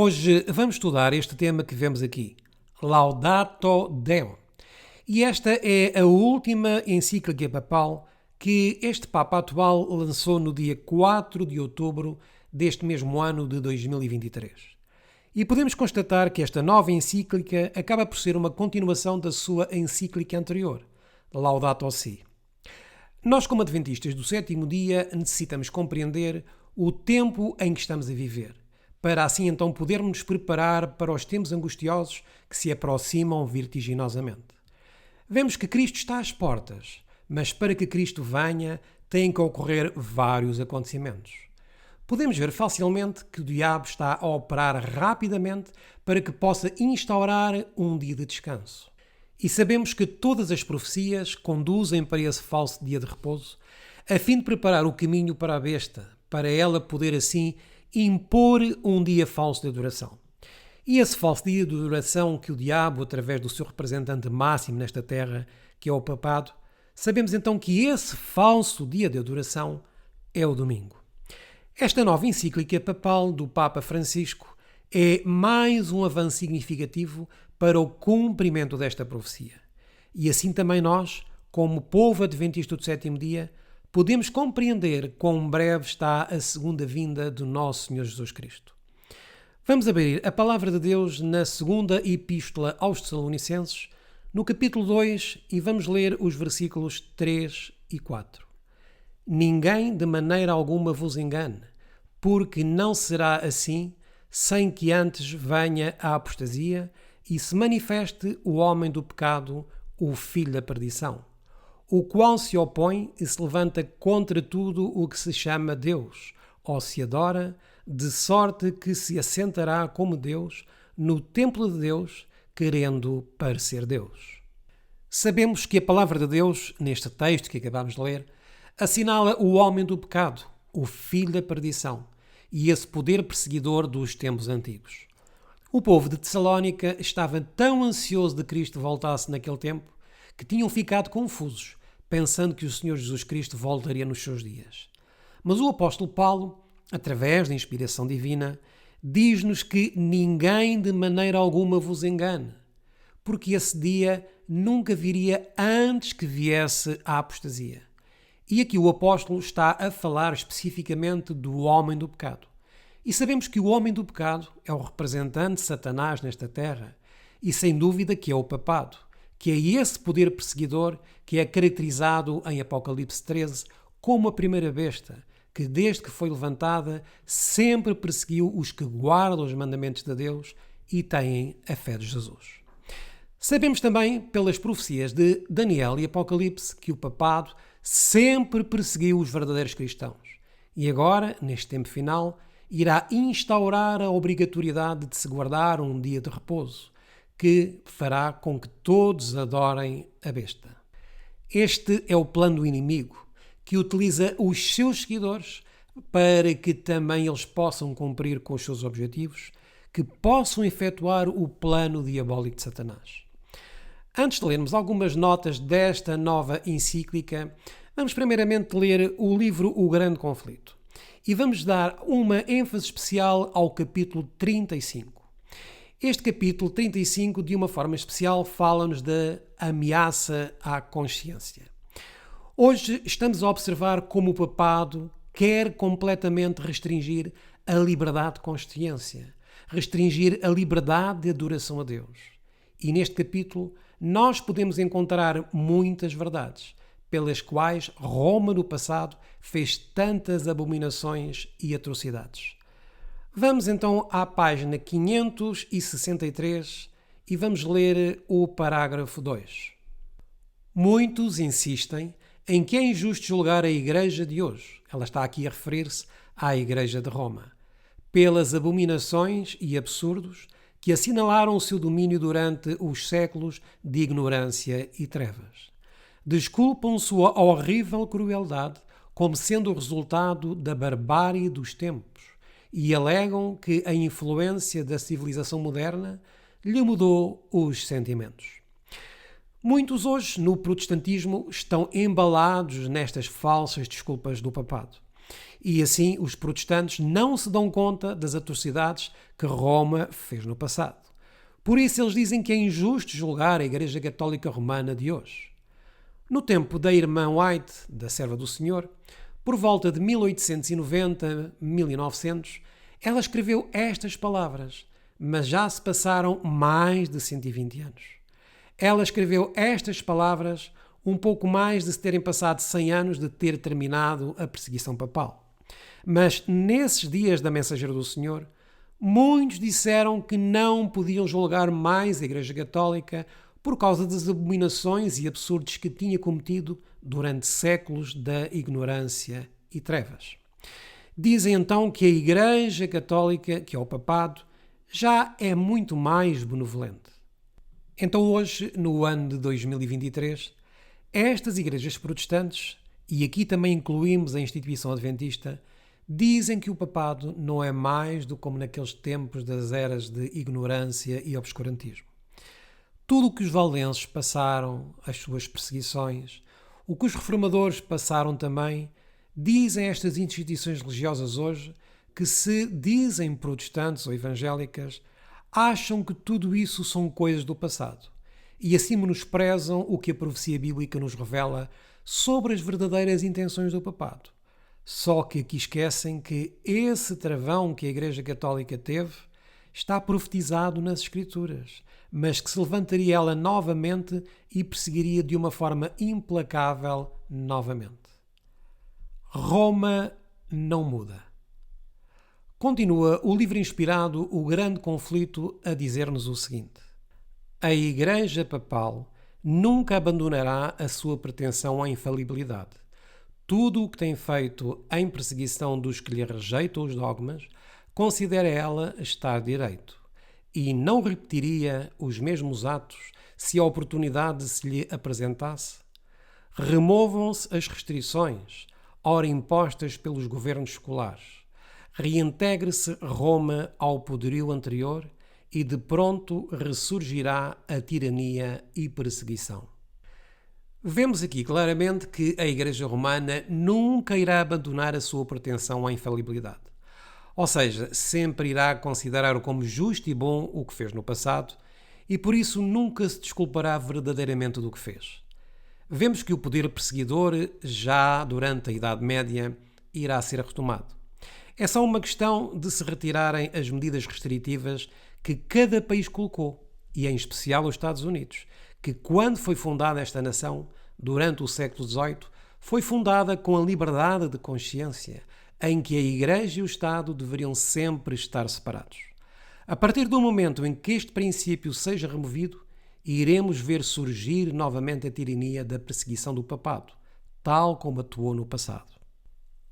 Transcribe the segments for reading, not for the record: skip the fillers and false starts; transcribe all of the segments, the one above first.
Hoje vamos estudar este tema que vemos aqui, Laudato Deo. E esta é a última encíclica papal que este Papa atual lançou no dia 4 de outubro deste mesmo ano de 2023. E podemos constatar que esta nova encíclica acaba por ser uma continuação da sua encíclica anterior, Laudato Si. Nós, como adventistas do sétimo dia, necessitamos compreender o tempo em que estamos a viver, para assim então podermos nos preparar para os tempos angustiosos que se aproximam vertiginosamente. Vemos que Cristo está às portas, mas para que Cristo venha, têm que ocorrer vários acontecimentos. Podemos ver facilmente que o diabo está a operar rapidamente para que possa instaurar um dia de descanso. E sabemos que todas as profecias conduzem para esse falso dia de repouso, a fim de preparar o caminho para a besta, para ela poder assim impor um dia falso de adoração. E esse falso dia de adoração que o diabo, através do seu representante máximo nesta terra, que é o papado, sabemos então que esse falso dia de adoração é o domingo. Esta nova encíclica papal do Papa Francisco é mais um avanço significativo para o cumprimento desta profecia. E assim também nós, como povo adventista do sétimo dia, podemos compreender quão breve está a segunda vinda do nosso Senhor Jesus Cristo. Vamos abrir a palavra de Deus na segunda epístola aos Tessalonicenses, no capítulo 2, e vamos ler os versículos 3 e 4. Ninguém de maneira alguma vos engane, porque não será assim, sem que antes venha a apostasia e se manifeste o homem do pecado, o filho da perdição, o qual se opõe e se levanta contra tudo o que se chama Deus, ou se adora, de sorte que se assentará como Deus no templo de Deus, querendo parecer Deus. Sabemos que a palavra de Deus, neste texto que acabamos de ler, assinala o homem do pecado, o filho da perdição, e esse poder perseguidor dos tempos antigos. O povo de Tessalónica estava tão ansioso de Cristo voltasse naquele tempo que tinham ficado confusos, pensando que o Senhor Jesus Cristo voltaria nos seus dias. Mas o apóstolo Paulo, através da inspiração divina, diz-nos que ninguém de maneira alguma vos engane, porque esse dia nunca viria antes que viesse a apostasia. E aqui o apóstolo está a falar especificamente do homem do pecado. E sabemos que o homem do pecado é o representante de Satanás nesta terra, e sem dúvida que é o papado, que é esse poder perseguidor que é caracterizado em Apocalipse 13 como a primeira besta, que desde que foi levantada sempre perseguiu os que guardam os mandamentos de Deus e têm a fé de Jesus. Sabemos também, pelas profecias de Daniel e Apocalipse, que o papado sempre perseguiu os verdadeiros cristãos. E agora, neste tempo final, irá instaurar a obrigatoriedade de se guardar um dia de repouso, que fará com que todos adorem a besta. Este é o plano do inimigo, que utiliza os seus seguidores para que também eles possam cumprir com os seus objetivos, que possam efetuar o plano diabólico de Satanás. Antes de lermos algumas notas desta nova encíclica, vamos primeiramente ler o livro O Grande Conflito. E vamos dar uma ênfase especial ao capítulo 35. Este capítulo 35, de uma forma especial, fala-nos da ameaça à consciência. Hoje estamos a observar como o papado quer completamente restringir a liberdade de consciência, restringir a liberdade de adoração a Deus. E neste capítulo nós podemos encontrar muitas verdades, pelas quais Roma no passado fez tantas abominações e atrocidades. Vamos então à página 563 e vamos ler o parágrafo 2. Muitos insistem em que é injusto julgar a Igreja de hoje, ela está aqui a referir-se à Igreja de Roma, pelas abominações e absurdos que assinalaram o seu domínio durante os séculos de ignorância e trevas. Desculpam sua horrível crueldade como sendo o resultado da barbárie dos tempos e alegam que a influência da civilização moderna lhe mudou os sentimentos. Muitos hoje no protestantismo estão embalados nestas falsas desculpas do papado. E assim os protestantes não se dão conta das atrocidades que Roma fez no passado. Por isso eles dizem que é injusto julgar a Igreja Católica Romana de hoje. No tempo da irmã White, da Serva do Senhor, por volta de 1890-1900, ela escreveu estas palavras, mas já se passaram mais de 120 anos. Ela escreveu estas palavras um pouco mais de se terem passado 100 anos de ter terminado a perseguição papal. Mas nesses dias da Mensageira do Senhor, muitos disseram que não podiam julgar mais a Igreja Católica por causa das abominações e absurdos que tinha cometido durante séculos da ignorância e trevas. Dizem então que a Igreja Católica, que é o papado, já é muito mais benevolente. Então hoje, no ano de 2023, estas igrejas protestantes, e aqui também incluímos a instituição adventista, dizem que o papado não é mais do que como naqueles tempos das eras de ignorância e obscurantismo. Tudo o que os valdenses passaram, as suas perseguições, o que os reformadores passaram também, dizem estas instituições religiosas hoje que se dizem protestantes ou evangélicas, acham que tudo isso são coisas do passado e assim menosprezam o que a profecia bíblica nos revela sobre as verdadeiras intenções do papado. Só que aqui esquecem que esse travão que a Igreja Católica teve está profetizado nas Escrituras, mas que se levantaria ela novamente e perseguiria de uma forma implacável novamente. Roma não muda. Continua o livro inspirado O Grande Conflito a dizer-nos o seguinte: a Igreja Papal nunca abandonará a sua pretensão à infalibilidade. Tudo o que tem feito em perseguição dos que lhe rejeitam os dogmas, considera ela estar direito, e não repetiria os mesmos atos se a oportunidade se lhe apresentasse. Removam-se as restrições, ora impostas pelos governos seculares. Reintegre-se Roma ao poderio anterior e de pronto ressurgirá a tirania e perseguição. Vemos aqui claramente que a Igreja Romana nunca irá abandonar a sua pretensão à infalibilidade. Ou seja, sempre irá considerar como justo e bom o que fez no passado e por isso nunca se desculpará verdadeiramente do que fez. Vemos que o poder perseguidor, já durante a Idade Média, irá ser retomado. É só uma questão de se retirarem as medidas restritivas que cada país colocou, e em especial os Estados Unidos, que quando foi fundada esta nação, durante o século XVIII, foi fundada com a liberdade de consciência, em que a Igreja e o Estado deveriam sempre estar separados. A partir do momento em que este princípio seja removido, iremos ver surgir novamente a tirania da perseguição do papado, tal como atuou no passado.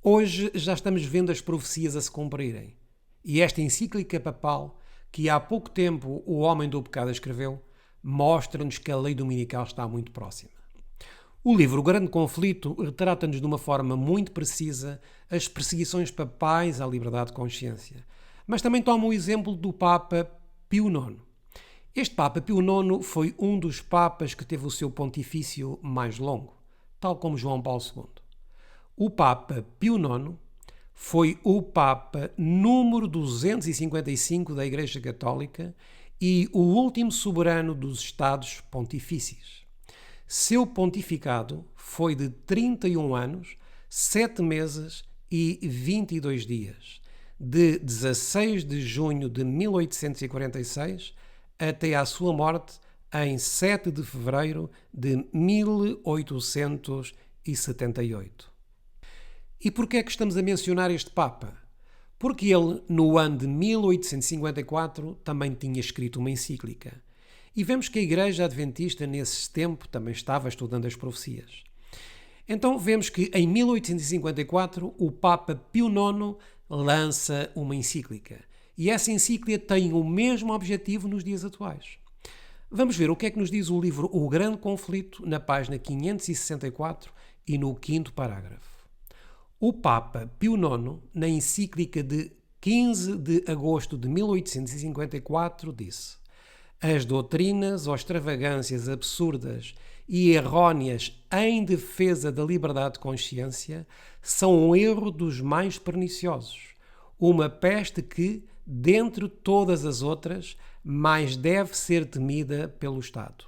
Hoje já estamos vendo as profecias a se cumprirem, e esta encíclica papal, que há pouco tempo o homem do pecado escreveu, mostra-nos que a lei dominical está muito próxima. O livro O Grande Conflito retrata-nos de uma forma muito precisa as perseguições papais à liberdade de consciência, mas também toma o exemplo do Papa Pio IX. Este Papa Pio IX foi um dos papas que teve o seu pontifício mais longo, tal como João Paulo II. O Papa Pio IX foi o Papa número 255 da Igreja Católica e o último soberano dos Estados Pontifícios. Seu pontificado foi de 31 anos, 7 meses e 22 dias, de 16 de junho de 1846 até à sua morte em 7 de fevereiro de 1878. E por que é que estamos a mencionar este Papa? Porque ele, no ano de 1854, também tinha escrito uma encíclica. E vemos que a Igreja Adventista, nesse tempo, também estava estudando as profecias. Então vemos que, em 1854, o Papa Pio IX lança uma encíclica. E essa encíclica tem o mesmo objetivo nos dias atuais. Vamos ver o que é que nos diz o livro O Grande Conflito, na página 564 e no 5º parágrafo. O Papa Pio IX, na encíclica de 15 de agosto de 1854, disse: As doutrinas ou extravagâncias absurdas e errôneas em defesa da liberdade de consciência são um erro dos mais perniciosos, uma peste que, dentre todas as outras, mais deve ser temida pelo Estado.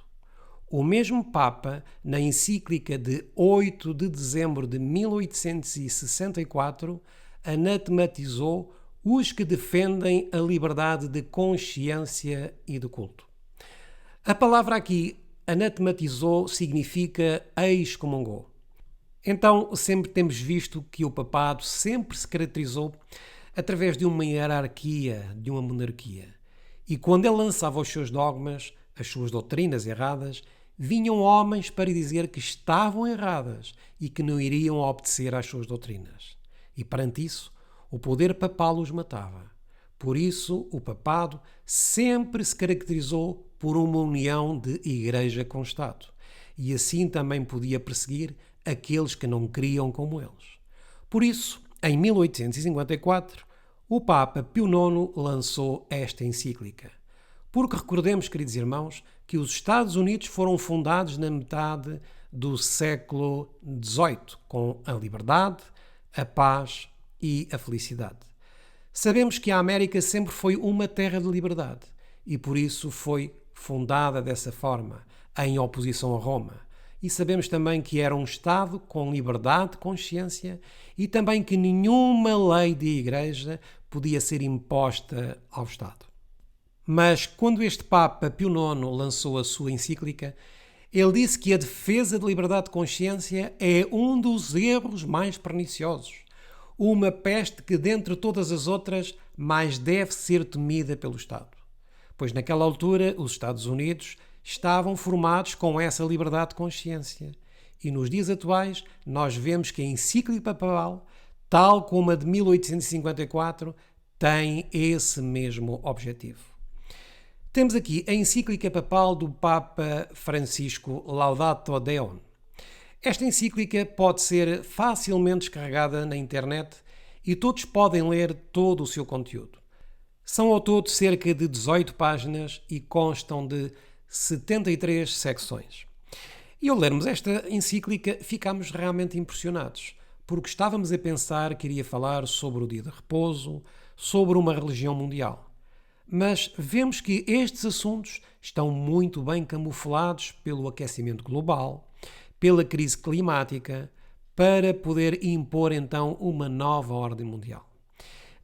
O mesmo Papa, na encíclica de 8 de dezembro de 1864, anatematizou os que defendem a liberdade de consciência e de culto. A palavra aqui, anatematizou, significa excomungou. Então, sempre temos visto que o papado sempre se caracterizou através de uma hierarquia, de uma monarquia. E quando ele lançava os seus dogmas, as suas doutrinas erradas, vinham homens para dizer que estavam erradas e que não iriam obedecer às suas doutrinas. E perante isso, o poder papal os matava. Por isso, o papado sempre se caracterizou por uma união de Igreja com Estado. E assim também podia perseguir aqueles que não criam como eles. Por isso, em 1854, o Papa Pio IX lançou esta encíclica. Porque recordemos, queridos irmãos, que os Estados Unidos foram fundados na metade do século XVIII, com a liberdade, a paz e a felicidade. Sabemos que a América sempre foi uma terra de liberdade e por isso foi fundada dessa forma, em oposição a Roma. E sabemos também que era um Estado com liberdade de consciência e também que nenhuma lei de igreja podia ser imposta ao Estado. Mas quando este Papa Pio IX lançou a sua encíclica, ele disse que a defesa da liberdade de consciência é um dos erros mais perniciosos, uma peste que, dentre todas as outras, mais deve ser temida pelo Estado. Pois naquela altura os Estados Unidos estavam formados com essa liberdade de consciência. E nos dias atuais nós vemos que a encíclica papal, tal como a de 1854, tem esse mesmo objetivo. Temos aqui a encíclica papal do Papa Francisco Laudato Deum. Esta encíclica pode ser facilmente descarregada na internet e todos podem ler todo o seu conteúdo. São ao todo cerca de 18 páginas e constam de 73 secções. E ao lermos esta encíclica ficámos realmente impressionados, porque estávamos a pensar que iria falar sobre o dia de repouso, sobre uma religião mundial. Mas vemos que estes assuntos estão muito bem camuflados pelo aquecimento global, pela crise climática, para poder impor então uma nova ordem mundial.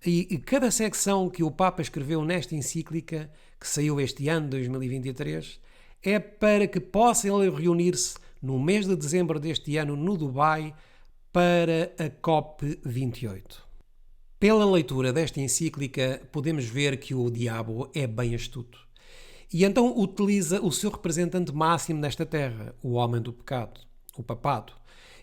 E cada secção que o Papa escreveu nesta encíclica, que saiu este ano, 2023, é para que possam reunir-se no mês de dezembro deste ano no Dubai para a COP28. Pela leitura desta encíclica, podemos ver que o diabo é bem astuto. E então utiliza o seu representante máximo nesta terra, o homem do pecado, o papado,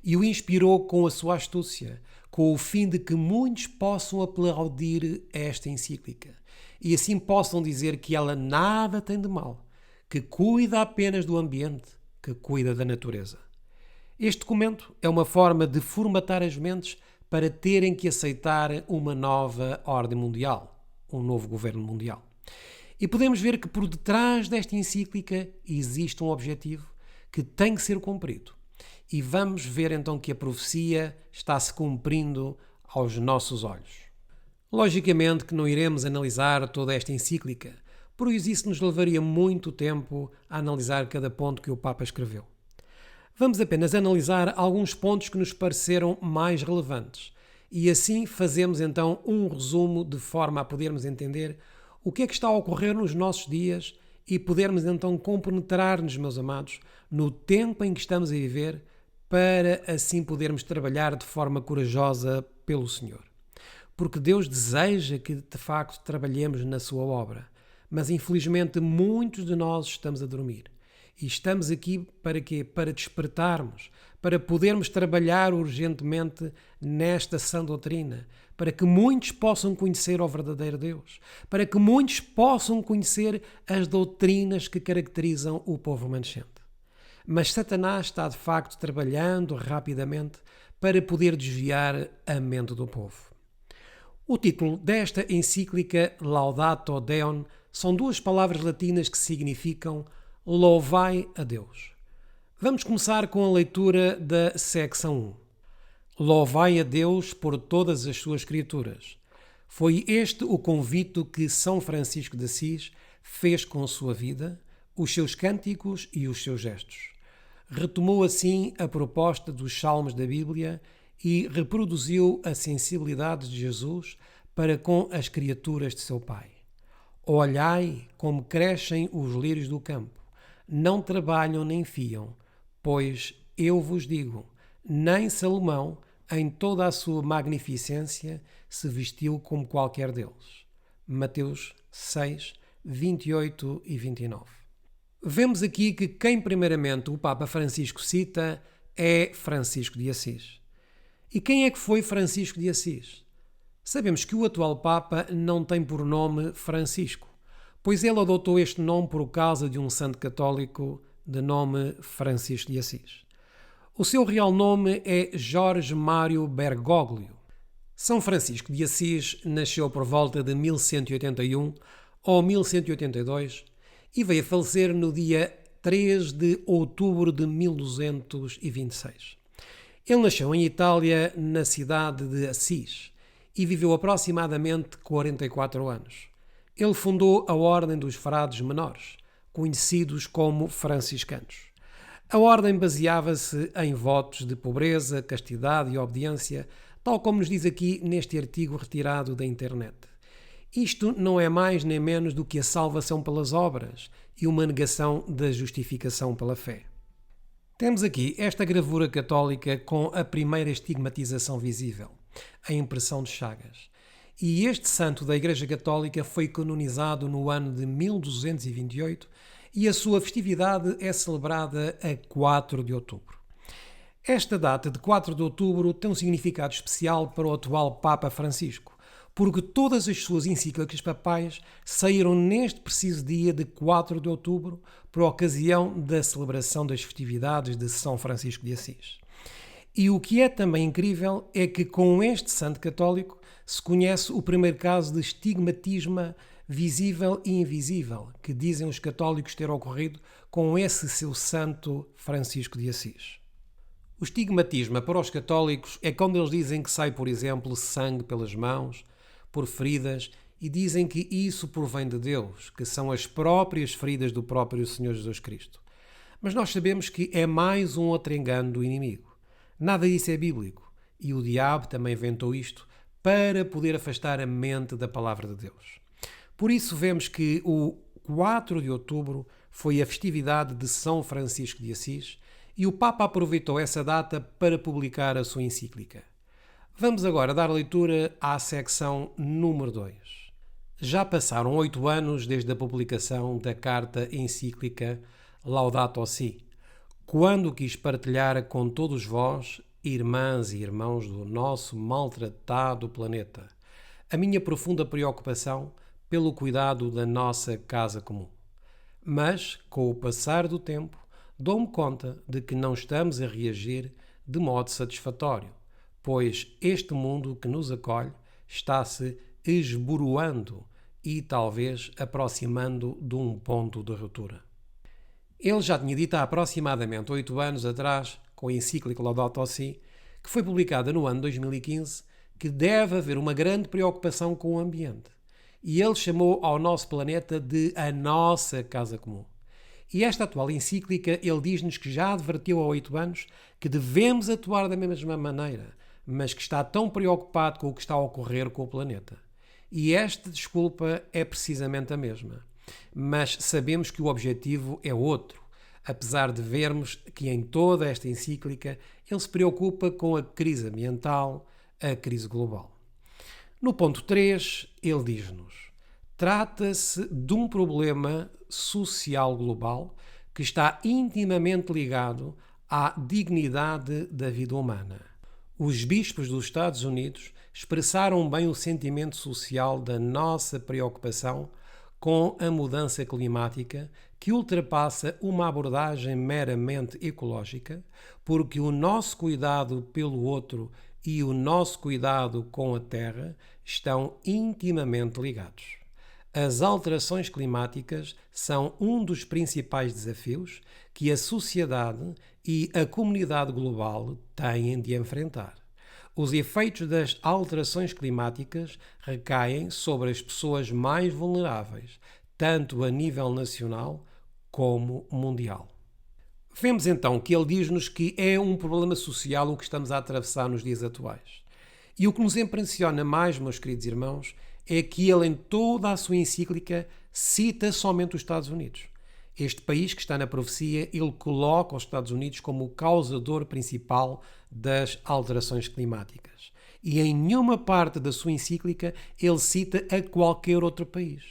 e o inspirou com a sua astúcia, com o fim de que muitos possam aplaudir esta encíclica e assim possam dizer que ela nada tem de mal, que cuida apenas do ambiente, que cuida da natureza. Este documento é uma forma de formatar as mentes para terem que aceitar uma nova ordem mundial, um novo governo mundial. E podemos ver que por detrás desta encíclica existe um objetivo que tem que ser cumprido. E vamos ver então que a profecia está-se cumprindo aos nossos olhos. Logicamente que não iremos analisar toda esta encíclica, pois isso nos levaria muito tempo a analisar cada ponto que o Papa escreveu. Vamos apenas analisar alguns pontos que nos pareceram mais relevantes e assim fazemos então um resumo de forma a podermos entender o que é que está a ocorrer nos nossos dias e podermos então compenetrar-nos, meus amados, no tempo em que estamos a viver para assim podermos trabalhar de forma corajosa pelo Senhor. Porque Deus deseja que de facto trabalhemos na sua obra, mas infelizmente muitos de nós estamos a dormir. E estamos aqui para quê? Para despertarmos, para podermos trabalhar urgentemente nesta sã doutrina, para que muitos possam conhecer o verdadeiro Deus, para que muitos possam conhecer as doutrinas que caracterizam o povo remanescente. Mas Satanás está de facto trabalhando rapidamente para poder desviar a mente do povo. O título desta encíclica, Laudato Deum, São duas palavras latinas que significam louvai a Deus. Vamos começar com a leitura da secção 1. Louvai a Deus por todas as suas criaturas. Foi este o convite que São Francisco de Assis fez com a sua vida, os seus cânticos e os seus gestos. Retomou assim a proposta dos salmos da Bíblia e reproduziu a sensibilidade de Jesus para com as criaturas de seu Pai. Olhai como crescem os lírios do campo, não trabalham nem fiam, pois eu vos digo, nem Salomão, em toda a sua magnificência, se vestiu como qualquer deles. Mateus 6, 28 e 29. Vemos aqui que quem primeiramente o Papa Francisco cita é Francisco de Assis. E quem é que foi Francisco de Assis? Sabemos que o atual Papa não tem por nome Francisco, pois ele adotou este nome por causa de um santo católico de nome Francisco de Assis. O seu real nome é Jorge Mário Bergoglio. São Francisco de Assis nasceu por volta de 1181 ou 1182 e veio a falecer no dia 3 de outubro de 1226. Ele nasceu em Itália, na cidade de Assis, e viveu aproximadamente 44 anos. Ele fundou a Ordem dos Frades Menores, conhecidos como franciscanos. A ordem baseava-se em votos de pobreza, castidade e obediência, tal como nos diz aqui neste artigo retirado da internet. Isto não é mais nem menos do que a salvação pelas obras e uma negação da justificação pela fé. Temos aqui esta gravura católica com a primeira estigmatização visível, a impressão de Chagas. E este santo da Igreja Católica foi canonizado no ano de 1228 e a sua festividade é celebrada a 4 de outubro. Esta data de 4 de outubro tem um significado especial para o atual Papa Francisco, porque todas as suas encíclicas papais saíram neste preciso dia de 4 de outubro por ocasião da celebração das festividades de São Francisco de Assis. E o que é também incrível é que com este santo católico se conhece o primeiro caso de estigmatismo visível e invisível, que dizem os católicos ter ocorrido com esse seu santo Francisco de Assis. O estigmatismo para os católicos é quando eles dizem que sai, por exemplo, sangue pelas mãos, por feridas, e dizem que isso provém de Deus, que são as próprias feridas do próprio Senhor Jesus Cristo. Mas nós sabemos que é mais um outro engano do inimigo. Nada disso é bíblico, e o diabo também inventou isto para poder afastar a mente da palavra de Deus. Por isso vemos que o 4 de outubro foi a festividade de São Francisco de Assis e o Papa aproveitou essa data para publicar a sua encíclica. Vamos agora dar leitura à secção número 2. Já passaram 8 anos desde a publicação da carta encíclica Laudato Si, quando quis partilhar com todos vós, irmãs e irmãos do nosso maltratado planeta, a minha profunda preocupação pelo cuidado da nossa casa comum. Mas, com o passar do tempo, dou-me conta de que não estamos a reagir de modo satisfatório, pois este mundo que nos acolhe está-se esboroando e talvez aproximando de um ponto de ruptura. Ele já tinha dito há aproximadamente 8 anos atrás, com a encíclica Laudato Si, que foi publicada no ano 2015, que deve haver uma grande preocupação com o ambiente. E ele chamou ao nosso planeta de a nossa casa comum. E esta atual encíclica, ele diz-nos que já advertiu há 8 anos que devemos atuar da mesma maneira, mas que está tão preocupado com o que está a ocorrer com o planeta. E esta desculpa é precisamente a mesma. Mas sabemos que o objetivo é outro, apesar de vermos que em toda esta encíclica ele se preocupa com a crise ambiental, a crise global. No ponto 3, ele diz-nos: trata-se de um problema social global que está intimamente ligado à dignidade da vida humana. Os bispos dos Estados Unidos expressaram bem o sentimento social da nossa preocupação com a mudança climática, que ultrapassa uma abordagem meramente ecológica, porque o nosso cuidado pelo outro e o nosso cuidado com a Terra estão intimamente ligados. As alterações climáticas são um dos principais desafios que a sociedade e a comunidade global têm de enfrentar. Os efeitos das alterações climáticas recaem sobre as pessoas mais vulneráveis, tanto a nível nacional como mundial. Vemos então que ele diz-nos que é um problema social o que estamos a atravessar nos dias atuais. E o que nos impressiona mais, meus queridos irmãos, é que ele, em toda a sua encíclica, cita somente os Estados Unidos. Este país que está na profecia, ele coloca os Estados Unidos como o causador principal das alterações climáticas. E em nenhuma parte da sua encíclica ele cita a qualquer outro país.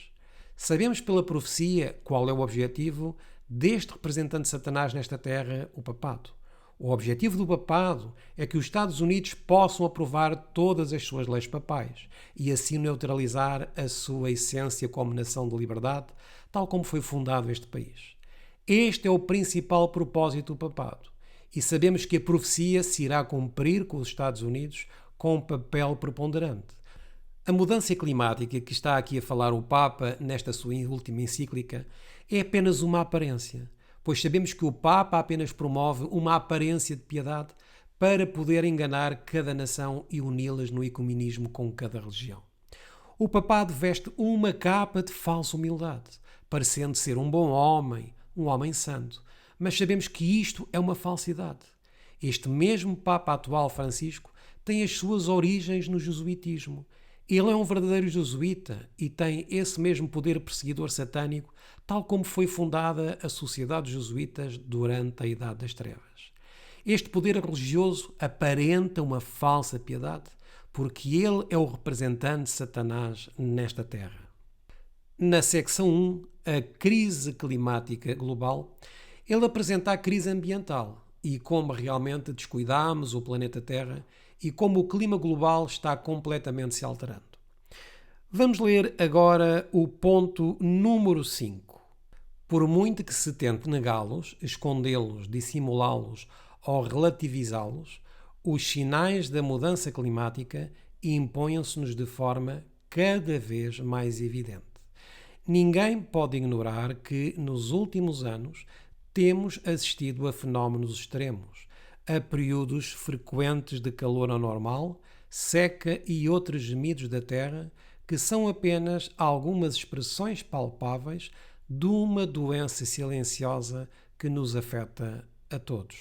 Sabemos pela profecia qual é o objetivo deste representante de Satanás nesta terra, o papado. O objetivo do papado é que os Estados Unidos possam aprovar todas as suas leis papais e assim neutralizar a sua essência como nação de liberdade, tal como foi fundado este país. Este é o principal propósito do papado e sabemos que a profecia se irá cumprir com os Estados Unidos com um papel preponderante. A mudança climática que está aqui a falar o Papa nesta sua última encíclica é apenas uma aparência, pois sabemos que o Papa apenas promove uma aparência de piedade para poder enganar cada nação e uni-las no ecumenismo com cada religião. O papado veste uma capa de falsa humildade, parecendo ser um bom homem, um homem santo, mas sabemos que isto é uma falsidade. Este mesmo Papa atual, Francisco, tem as suas origens no jesuitismo. Ele é um verdadeiro jesuíta e tem esse mesmo poder perseguidor satânico, tal como foi fundada a Sociedade dos Jesuítas durante a Idade das Trevas. Este poder religioso aparenta uma falsa piedade, porque ele é o representante de Satanás nesta terra. Na secção 1, a crise climática global, ele apresenta a crise ambiental e como realmente descuidamos o planeta Terra e como o clima global está completamente se alterando. Vamos ler agora o ponto número 5. Por muito que se tente negá-los, escondê-los, dissimulá-los ou relativizá-los, os sinais da mudança climática impõem-se-nos de forma cada vez mais evidente. Ninguém pode ignorar que, nos últimos anos, temos assistido a fenómenos extremos, a períodos frequentes de calor anormal, seca e outros gemidos da terra, que são apenas algumas expressões palpáveis de uma doença silenciosa que nos afeta a todos.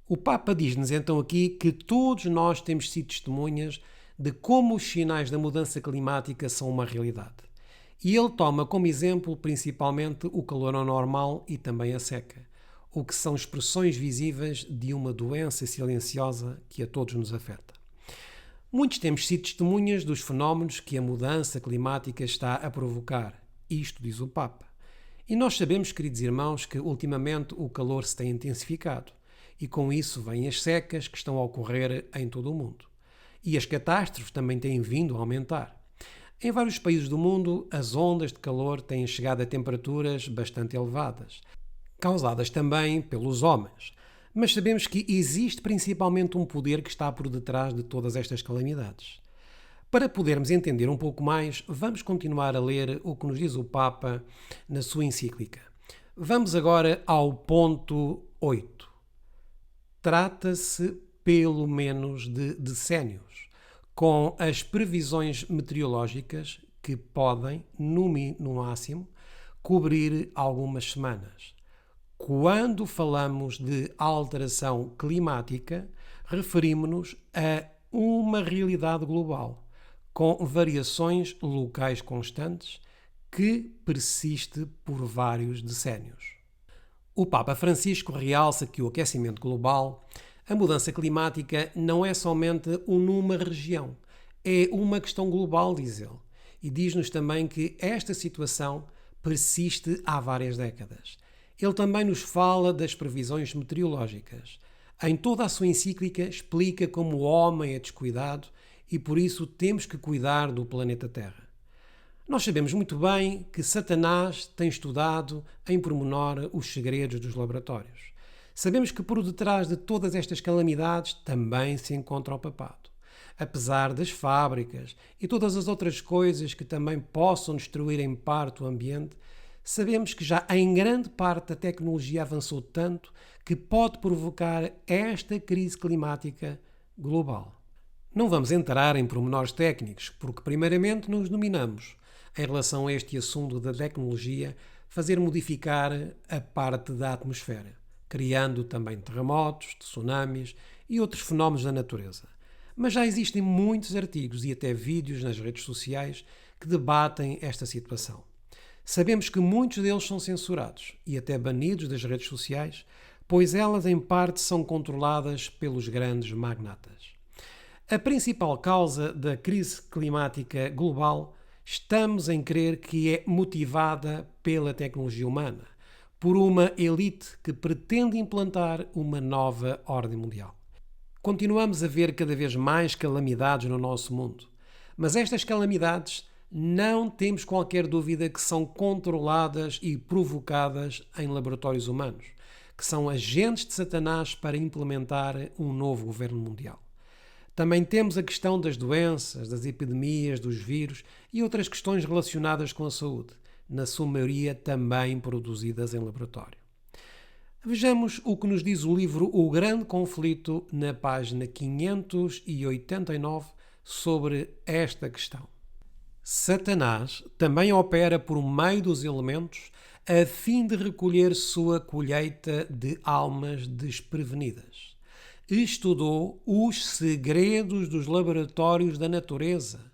O Papa diz-nos então aqui que todos nós temos sido testemunhas de como os sinais da mudança climática são uma realidade. E ele toma como exemplo principalmente o calor anormal e também a seca, o que são expressões visíveis de uma doença silenciosa que a todos nos afeta. Muitos temos sido testemunhas dos fenómenos que a mudança climática está a provocar. Isto diz o Papa. E nós sabemos, queridos irmãos, que ultimamente o calor se tem intensificado e com isso vêm as secas que estão a ocorrer em todo o mundo. E as catástrofes também têm vindo a aumentar. Em vários países do mundo, as ondas de calor têm chegado a temperaturas bastante elevadas, causadas também pelos homens. Mas sabemos que existe principalmente um poder que está por detrás de todas estas calamidades. Para podermos entender um pouco mais, vamos continuar a ler o que nos diz o Papa na sua encíclica. Vamos agora ao ponto 8. Trata-se pelo menos de decénios, com as previsões meteorológicas que podem, no máximo, cobrir algumas semanas. Quando falamos de alteração climática, referimos-nos a uma realidade global, com variações locais constantes que persiste por vários decénios. O Papa Francisco realça que o aquecimento global, a mudança climática, não é somente numa região, é uma questão global, diz ele. E diz-nos também que esta situação persiste há várias décadas. Ele também nos fala das previsões meteorológicas. Em toda a sua encíclica explica como o homem é descuidado e por isso temos que cuidar do planeta Terra. Nós sabemos muito bem que Satanás tem estudado em pormenor os segredos dos laboratórios. Sabemos que por detrás de todas estas calamidades também se encontra o papado. Apesar das fábricas e todas as outras coisas que também possam destruir em parte o ambiente, sabemos que já em grande parte a tecnologia avançou tanto que pode provocar esta crise climática global. Não vamos entrar em pormenores técnicos, porque primeiramente nos dominamos em relação a este assunto da tecnologia fazer modificar a parte da atmosfera, criando também terremotos, tsunamis e outros fenómenos da natureza. Mas já existem muitos artigos e até vídeos nas redes sociais que debatem esta situação. Sabemos que muitos deles são censurados e até banidos das redes sociais, pois elas em parte são controladas pelos grandes magnatas. A principal causa da crise climática global estamos em crer que é motivada pela tecnologia humana, por uma elite que pretende implantar uma nova ordem mundial. Continuamos a ver cada vez mais calamidades no nosso mundo, mas estas calamidades não temos qualquer dúvida que são controladas e provocadas em laboratórios humanos, que são agentes de Satanás para implementar um novo governo mundial. Também temos a questão das doenças, das epidemias, dos vírus e outras questões relacionadas com a saúde, na sua maioria também produzidas em laboratório. Vejamos o que nos diz o livro O Grande Conflito, na página 589, sobre esta questão. Satanás também opera por meio dos elementos a fim de recolher sua colheita de almas desprevenidas. Estudou os segredos dos laboratórios da natureza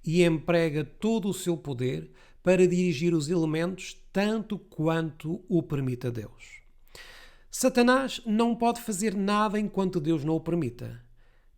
e emprega todo o seu poder para dirigir os elementos tanto quanto o permita Deus. Satanás não pode fazer nada enquanto Deus não o permita.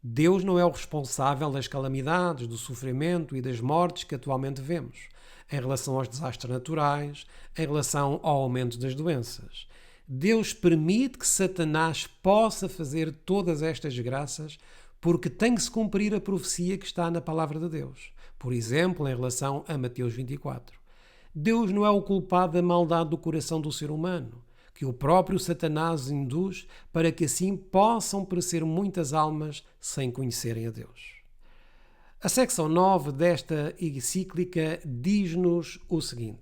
Deus não é o responsável das calamidades, do sofrimento e das mortes que atualmente vemos, em relação aos desastres naturais, em relação ao aumento das doenças. Deus permite que Satanás possa fazer todas estas graças porque tem que se cumprir a profecia que está na palavra de Deus. Por exemplo, em relação a Mateus 24. Deus não é o culpado da maldade do coração do ser humano, que o próprio Satanás induz para que assim possam perecer muitas almas sem conhecerem a Deus. A secção 9 desta encíclica diz-nos o seguinte: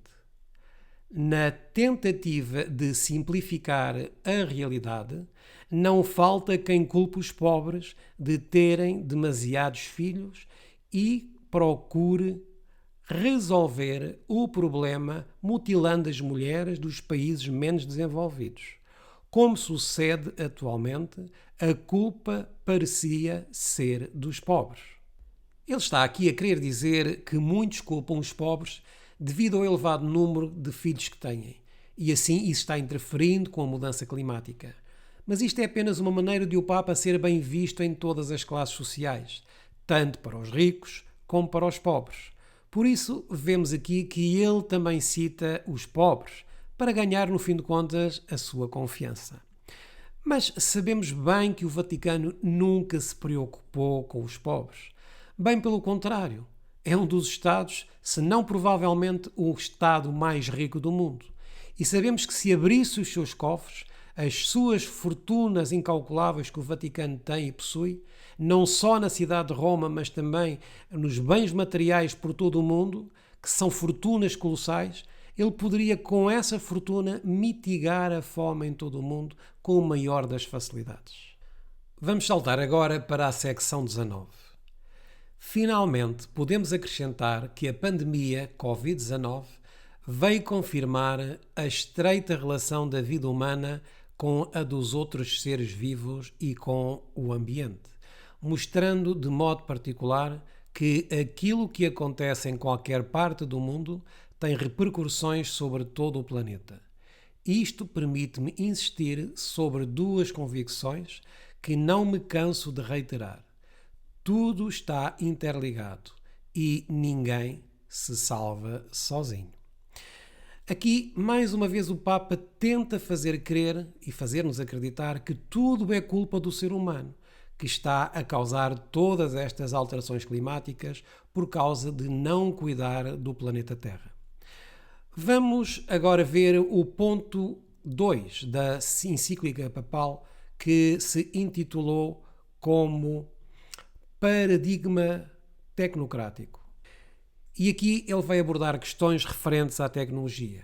na tentativa de simplificar a realidade, não falta quem culpe os pobres de terem demasiados filhos e procure resolver o problema mutilando as mulheres dos países menos desenvolvidos. Como sucede atualmente, a culpa parecia ser dos pobres. Ele está aqui a querer dizer que muitos culpam os pobres devido ao elevado número de filhos que têm, e assim isso está interferindo com a mudança climática. Mas isto é apenas uma maneira de o Papa ser bem visto em todas as classes sociais, tanto para os ricos como para os pobres. Por isso, vemos aqui que ele também cita os pobres, para ganhar, no fim de contas, a sua confiança. Mas sabemos bem que o Vaticano nunca se preocupou com os pobres. Bem pelo contrário, é um dos Estados, se não provavelmente o Estado mais rico do mundo. E sabemos que se abrisse os seus cofres, as suas fortunas incalculáveis que o Vaticano tem e possui, não só na cidade de Roma, mas também nos bens materiais por todo o mundo, que são fortunas colossais, ele poderia com essa fortuna mitigar a fome em todo o mundo com o maior das facilidades. Vamos saltar agora para a secção 19. Finalmente, podemos acrescentar que a pandemia Covid-19 veio confirmar a estreita relação da vida humana com a dos outros seres vivos e com o ambiente, mostrando de modo particular que aquilo que acontece em qualquer parte do mundo tem repercussões sobre todo o planeta. Isto permite-me insistir sobre duas convicções que não me canso de reiterar. Tudo está interligado e ninguém se salva sozinho. Aqui, mais uma vez, o Papa tenta fazer crer e fazer-nos acreditar que tudo é culpa do ser humano, que está a causar todas estas alterações climáticas por causa de não cuidar do planeta Terra. Vamos agora ver o ponto 2 da encíclica papal, que se intitulou como paradigma tecnocrático. E aqui ele vai abordar questões referentes à tecnologia.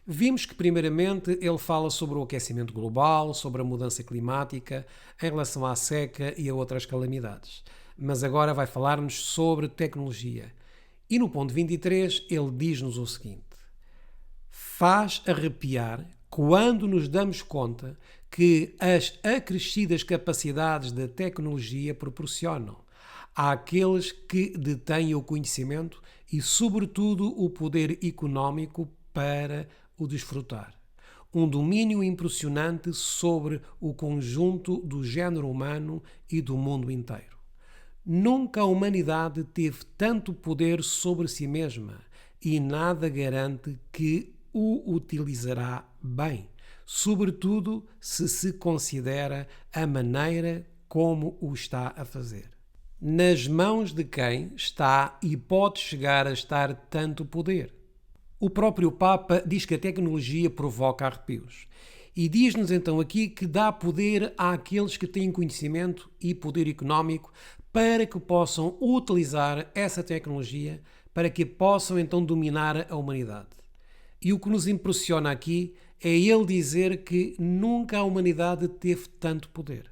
Vimos que, primeiramente, ele fala sobre o aquecimento global, sobre a mudança climática, em relação à seca e a outras calamidades. Mas agora vai falar-nos sobre tecnologia. E no ponto 23, ele diz-nos o seguinte: faz arrepiar quando nos damos conta que as acrescidas capacidades da tecnologia proporcionam àqueles que detêm o conhecimento e, sobretudo, o poder económico para o desfrutar. Um domínio impressionante sobre o conjunto do género humano e do mundo inteiro. Nunca a humanidade teve tanto poder sobre si mesma e nada garante que o utilizará bem, sobretudo se se considera a maneira como o está a fazer. Nas mãos de quem está e pode chegar a estar tanto poder? O próprio Papa diz que a tecnologia provoca arrepios. E diz-nos então aqui que dá poder àqueles que têm conhecimento e poder económico para que possam utilizar essa tecnologia, para que possam então dominar a humanidade. E o que nos impressiona aqui é ele dizer que nunca a humanidade teve tanto poder.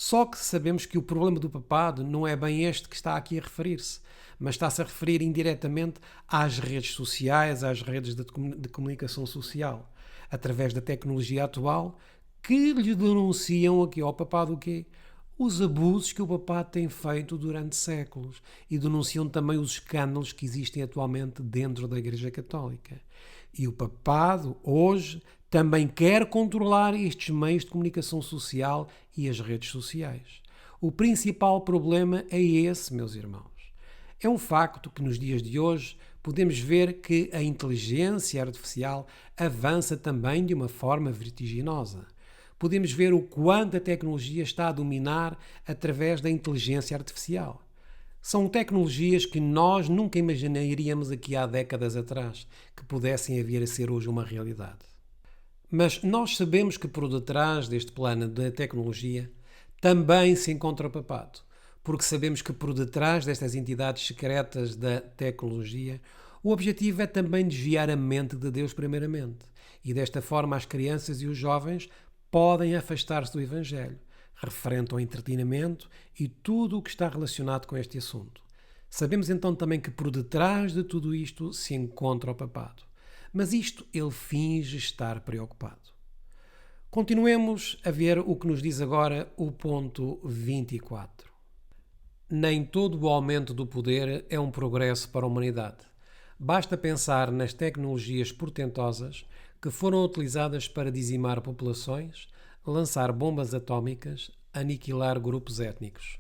Só que sabemos que o problema do papado não é bem este que está aqui a referir-se, mas está-se a referir indiretamente às redes sociais, às redes de comunicação social, através da tecnologia atual, que lhe denunciam aqui ao papado o quê? Os abusos que o papado tem feito durante séculos e denunciam também os escândalos que existem atualmente dentro da Igreja Católica. E o papado, hoje, também quer controlar estes meios de comunicação social e as redes sociais. O principal problema é esse, meus irmãos. É um facto que nos dias de hoje podemos ver que a inteligência artificial avança também de uma forma vertiginosa. Podemos ver o quanto a tecnologia está a dominar através da inteligência artificial. São tecnologias que nós nunca imaginaríamos aqui há décadas atrás que pudessem vir a ser hoje uma realidade. Mas nós sabemos que por detrás deste plano da tecnologia também se encontra o papado, porque sabemos que por detrás destas entidades secretas da tecnologia o objetivo é também desviar a mente de Deus primeiramente, e desta forma as crianças e os jovens podem afastar-se do Evangelho, referente ao entretenimento e tudo o que está relacionado com este assunto. Sabemos então também que por detrás de tudo isto se encontra o papado. Mas isto ele finge estar preocupado. Continuemos a ver o que nos diz agora o ponto 24. Nem todo o aumento do poder é um progresso para a humanidade. Basta pensar nas tecnologias portentosas que foram utilizadas para dizimar populações, lançar bombas atómicas, aniquilar grupos étnicos.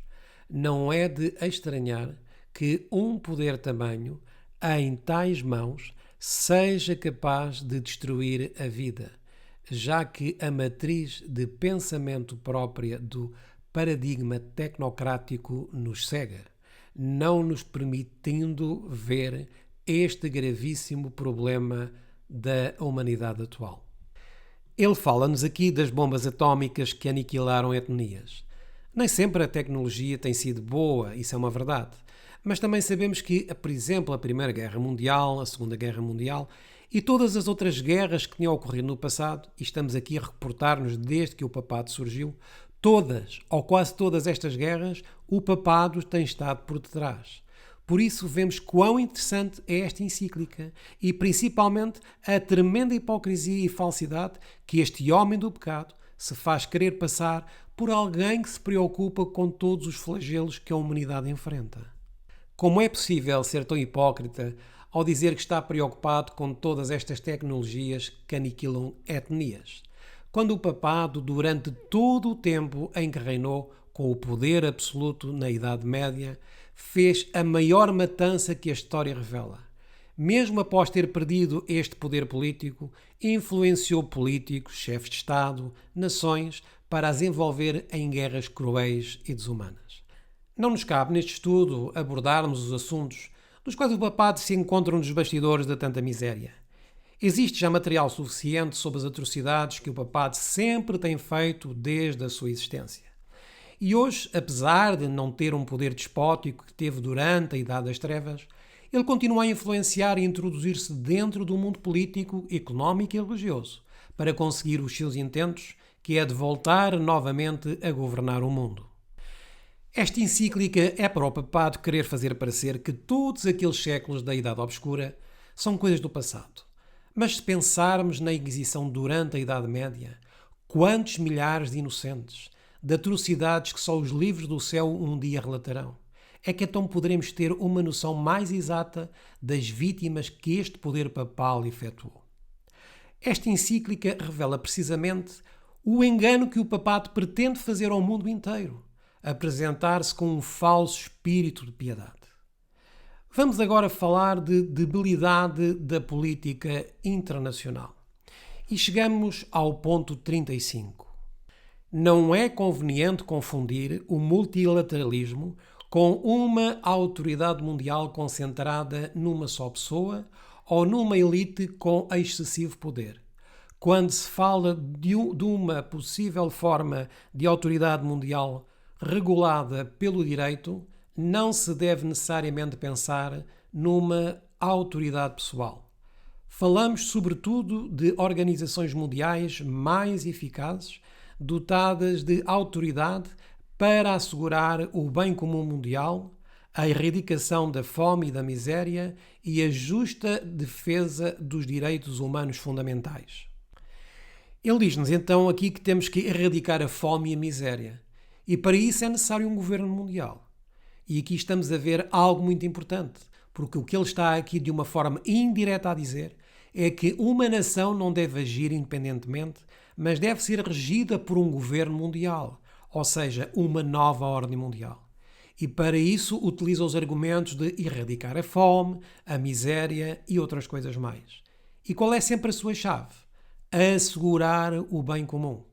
Não é de estranhar que um poder tamanho, em tais mãos, seja capaz de destruir a vida, já que a matriz de pensamento própria do paradigma tecnocrático nos cega, não nos permitindo ver este gravíssimo problema da humanidade atual. Ele fala-nos aqui das bombas atómicas que aniquilaram etnias. Nem sempre a tecnologia tem sido boa, isso é uma verdade. Mas também sabemos que, por exemplo, a Primeira Guerra Mundial, a Segunda Guerra Mundial e todas as outras guerras que tinham ocorrido no passado, e estamos aqui a reportar-nos desde que o papado surgiu, todas, ou quase todas estas guerras, o papado tem estado por detrás. Por isso vemos quão interessante é esta encíclica e principalmente a tremenda hipocrisia e falsidade que este homem do pecado se faz querer passar por alguém que se preocupa com todos os flagelos que a humanidade enfrenta. Como é possível ser tão hipócrita ao dizer que está preocupado com todas estas tecnologias que aniquilam etnias, quando o papado, durante todo o tempo em que reinou com o poder absoluto na Idade Média, fez a maior matança que a história revela? Mesmo após ter perdido este poder político, influenciou políticos, chefes de Estado, nações, para as envolver em guerras cruéis e desumanas. Não nos cabe neste estudo abordarmos os assuntos dos quais o papado se encontra nos bastidores de tanta miséria. Existe já material suficiente sobre as atrocidades que o papado sempre tem feito desde a sua existência. E hoje, apesar de não ter um poder despótico que teve durante a Idade das Trevas, ele continua a influenciar e introduzir-se dentro do mundo político, económico e religioso, para conseguir os seus intentos, que é de voltar novamente a governar o mundo. Esta encíclica é para o papado querer fazer parecer que todos aqueles séculos da Idade Obscura são coisas do passado. Mas se pensarmos na Inquisição durante a Idade Média, quantos milhares de inocentes, de atrocidades que só os livros do céu um dia relatarão. É que então poderemos ter uma noção mais exata das vítimas que este poder papal efetuou. Esta encíclica revela precisamente o engano que o papado pretende fazer ao mundo inteiro, apresentar-se com um falso espírito de piedade. Vamos agora falar de debilidade da política internacional. E chegamos ao ponto 35. Não é conveniente confundir o multilateralismo com uma autoridade mundial concentrada numa só pessoa ou numa elite com excessivo poder. Quando se fala de uma possível forma de autoridade mundial regulada pelo direito, não se deve necessariamente pensar numa autoridade pessoal. Falamos, sobretudo, de organizações mundiais mais eficazes, dotadas de autoridade para assegurar o bem comum mundial, a erradicação da fome e da miséria e a justa defesa dos direitos humanos fundamentais. Ele diz-nos então aqui que temos que erradicar a fome e a miséria. E para isso é necessário um governo mundial. E aqui estamos a ver algo muito importante, porque o que ele está aqui de uma forma indireta a dizer é que uma nação não deve agir independentemente, mas deve ser regida por um governo mundial, ou seja, uma nova ordem mundial. E para isso utiliza os argumentos de erradicar a fome, a miséria e outras coisas mais. E qual é sempre a sua chave? Assegurar o bem comum.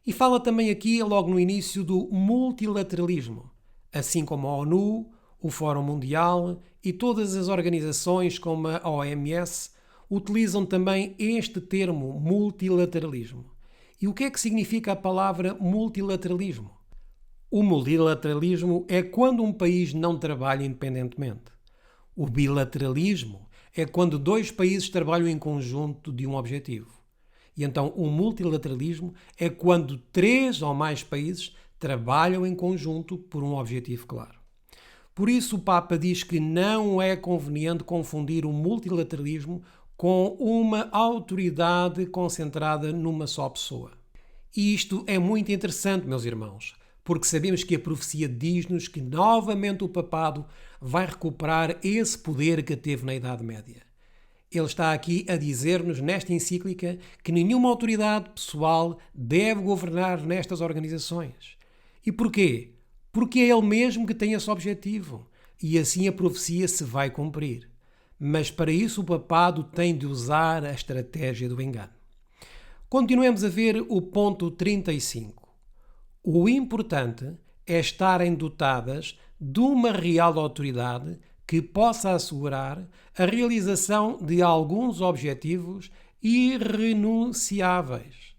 E fala também aqui, logo no início, do multilateralismo, assim como a ONU, o Fórum Mundial e todas as organizações como a OMS utilizam também este termo multilateralismo. E o que é que significa a palavra multilateralismo? O multilateralismo é quando um país não trabalha independentemente. O bilateralismo é quando dois países trabalham em conjunto de um objetivo. E então o multilateralismo é quando 3 ou mais países trabalham em conjunto por um objetivo claro. Por isso o Papa diz que não é conveniente confundir o multilateralismo com uma autoridade concentrada numa só pessoa. E isto é muito interessante, meus irmãos, porque sabemos que a profecia diz-nos que novamente o papado vai recuperar esse poder que teve na Idade Média. Ele está aqui a dizer-nos nesta encíclica que nenhuma autoridade pessoal deve governar nestas organizações. E porquê? Porque é ele mesmo que tem esse objetivo e assim a profecia se vai cumprir. Mas para isso o papado tem de usar a estratégia do engano. Continuemos a ver o ponto 35. O importante é estarem dotadas de uma real autoridade que possa assegurar a realização de alguns objetivos irrenunciáveis.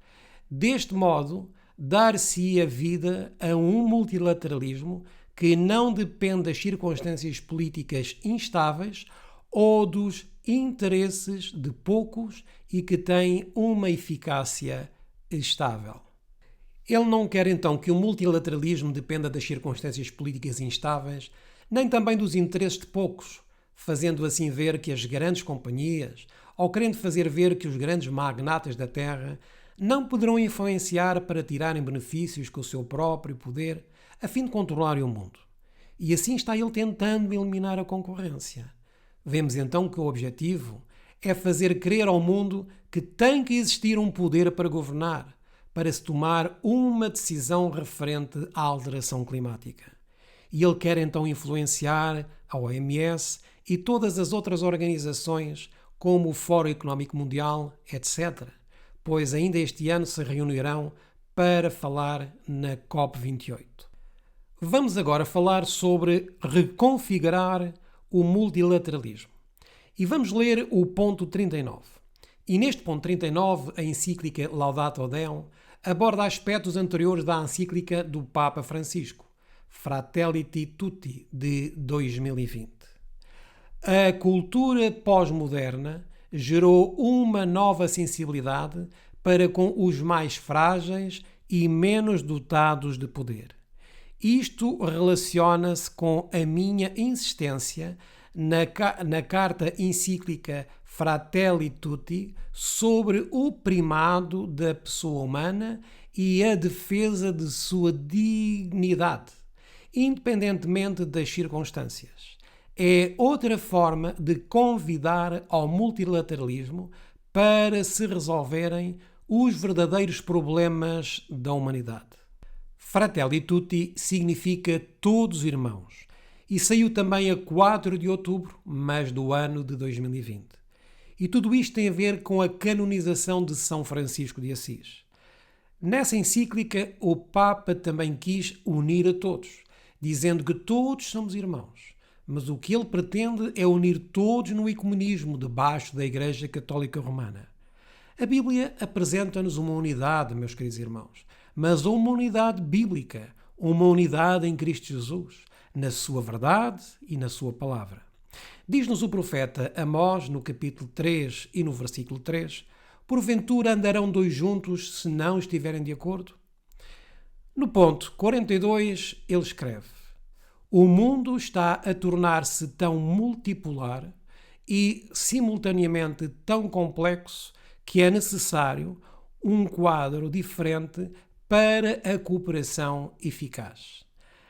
Deste modo, dar-se-ia vida a um multilateralismo que não depende das circunstâncias políticas instáveis ou dos interesses de poucos e que tem uma eficácia estável. Ele não quer então que o multilateralismo dependa das circunstâncias políticas instáveis, nem também dos interesses de poucos, fazendo assim ver que as grandes companhias, ou querendo fazer ver que os grandes magnatas da terra não poderão influenciar para tirarem benefícios com o seu próprio poder, a fim de controlarem o mundo. E assim está ele tentando eliminar a concorrência. Vemos então que o objetivo é fazer crer ao mundo que tem que existir um poder para governar, para se tomar uma decisão referente à alteração climática. E ele quer então influenciar a OMS e todas as outras organizações, como o Fórum Económico Mundial, etc., pois ainda este ano se reunirão para falar na COP28. Vamos agora falar sobre reconfigurar o multilateralismo. E vamos ler o ponto 39. E neste ponto 39, a encíclica Laudato Deum aborda aspectos anteriores da encíclica do Papa Francisco, Fratelli Tutti, de 2020. A cultura pós-moderna gerou uma nova sensibilidade para com os mais frágeis e menos dotados de poder. Isto relaciona-se com a minha insistência na carta encíclica Fratelli Tutti sobre o primado da pessoa humana e a defesa de sua dignidade, independentemente das circunstâncias. É outra forma de convidar ao multilateralismo para se resolverem os verdadeiros problemas da humanidade. Fratelli Tutti significa todos irmãos e saiu também a 4 de outubro, mas do ano de 2020. E tudo isto tem a ver com a canonização de São Francisco de Assis. Nessa encíclica, o Papa também quis unir a todos, dizendo que todos somos irmãos, mas o que ele pretende é unir todos no ecumenismo debaixo da Igreja Católica Romana. A Bíblia apresenta-nos uma unidade, meus queridos irmãos, mas uma unidade bíblica, uma unidade em Cristo Jesus, na sua verdade e na sua palavra. Diz-nos o profeta Amós, no capítulo 3 e no versículo 3, porventura andarão dois juntos se não estiverem de acordo? No ponto 42, ele escreve: o mundo está a tornar-se tão multipolar e, simultaneamente, tão complexo que é necessário um quadro diferente para a cooperação eficaz.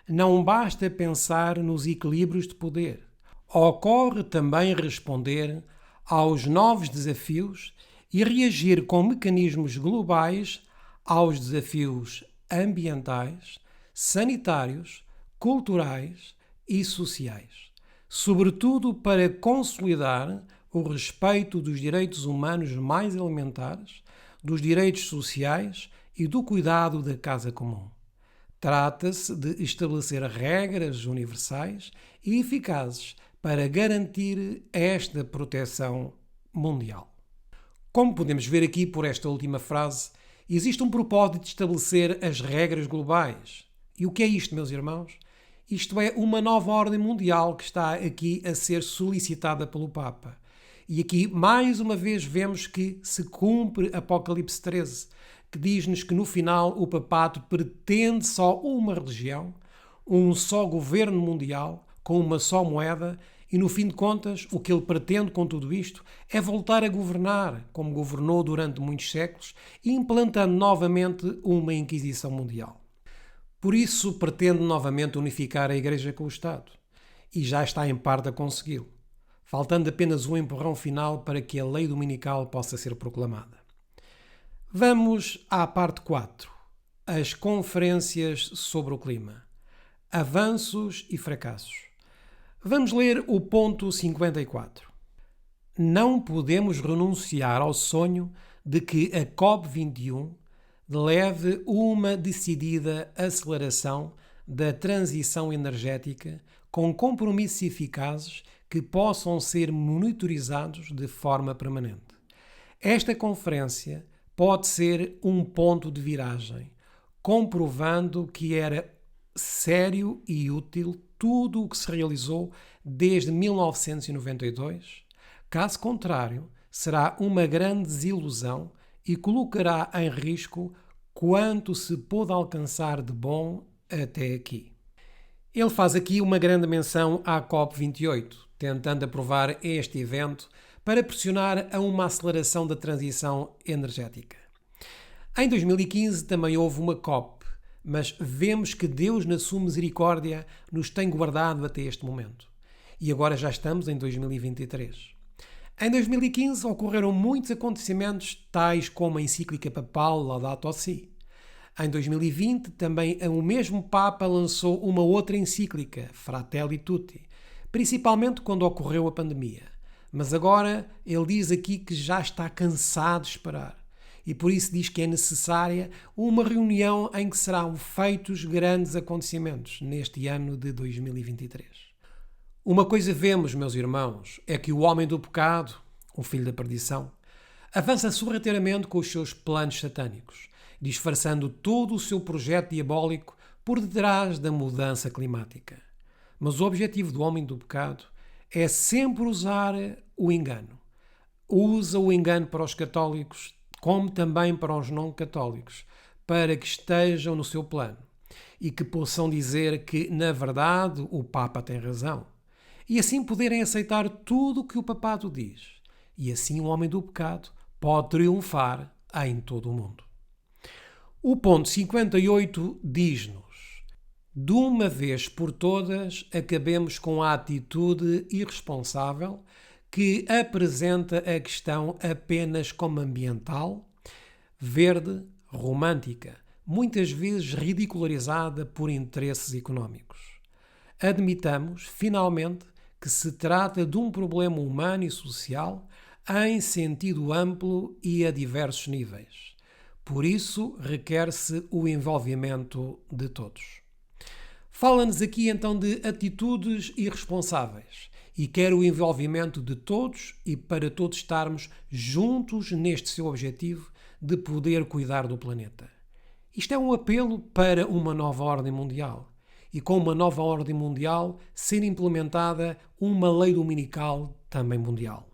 Não basta pensar nos equilíbrios de poder. Ocorre também responder aos novos desafios e reagir com mecanismos globais aos desafios ambientais, sanitários, culturais e sociais, sobretudo para consolidar o respeito dos direitos humanos mais elementares, dos direitos sociais e do cuidado da casa comum. Trata-se de estabelecer regras universais e eficazes para garantir esta proteção mundial. Como podemos ver aqui por esta última frase, existe um propósito de estabelecer as regras globais. E o que é isto, meus irmãos? Isto é uma nova ordem mundial que está aqui a ser solicitada pelo Papa. E aqui, mais uma vez, vemos que se cumpre Apocalipse 13, que diz-nos que no final o papado pretende só uma religião, um só governo mundial, com uma só moeda, e no fim de contas o que ele pretende com tudo isto é voltar a governar, como governou durante muitos séculos, implantando novamente uma Inquisição mundial. Por isso pretende novamente unificar a Igreja com o Estado, e já está em parte a consegui-lo, faltando apenas um empurrão final para que a lei dominical possa ser proclamada. Vamos à parte 4, as conferências sobre o clima, avanços e fracassos. Vamos ler o ponto 54. Não podemos renunciar ao sonho de que a COP21 leve uma decidida aceleração da transição energética com compromissos eficazes que possam ser monitorizados de forma permanente. Esta conferência pode ser um ponto de viragem, comprovando que era sério e útil tudo o que se realizou desde 1992. Caso contrário, será uma grande desilusão e colocará em risco quanto se pôde alcançar de bom até aqui. Ele faz aqui uma grande menção à COP28, tentando aprovar este evento para pressionar a uma aceleração da transição energética. Em 2015 também houve uma COP, mas vemos que Deus, na sua misericórdia, nos tem guardado até este momento. E agora já estamos em 2023. Em 2015 ocorreram muitos acontecimentos, tais como a encíclica papal Laudato Si. Em 2020 também o mesmo Papa lançou uma outra encíclica, Fratelli Tutti, principalmente quando ocorreu a pandemia. Mas agora ele diz aqui que já está cansado de esperar. E por isso diz que é necessária uma reunião em que serão feitos grandes acontecimentos neste ano de 2023. Uma coisa vemos, meus irmãos, é que o homem do pecado, o filho da perdição, avança sorrateiramente com os seus planos satânicos, disfarçando todo o seu projeto diabólico por detrás da mudança climática. Mas o objetivo do homem do pecado é sempre usar o engano. Usa o engano para os católicos, como também para os não católicos, para que estejam no seu plano e que possam dizer que, na verdade, o Papa tem razão. E assim poderem aceitar tudo o que o papado diz. E assim o homem do pecado pode triunfar em todo o mundo. O ponto 58 diz-nos: de uma vez por todas, acabemos com a atitude irresponsável que apresenta a questão apenas como ambiental, verde, romântica, muitas vezes ridicularizada por interesses económicos. Admitamos, finalmente, que se trata de um problema humano e social em sentido amplo e a diversos níveis. Por isso, requer-se o envolvimento de todos. Fala-nos aqui então de atitudes irresponsáveis e quer o envolvimento de todos e para todos estarmos juntos neste seu objetivo de poder cuidar do planeta. Isto é um apelo para uma nova ordem mundial e com uma nova ordem mundial ser implementada uma lei dominical também mundial.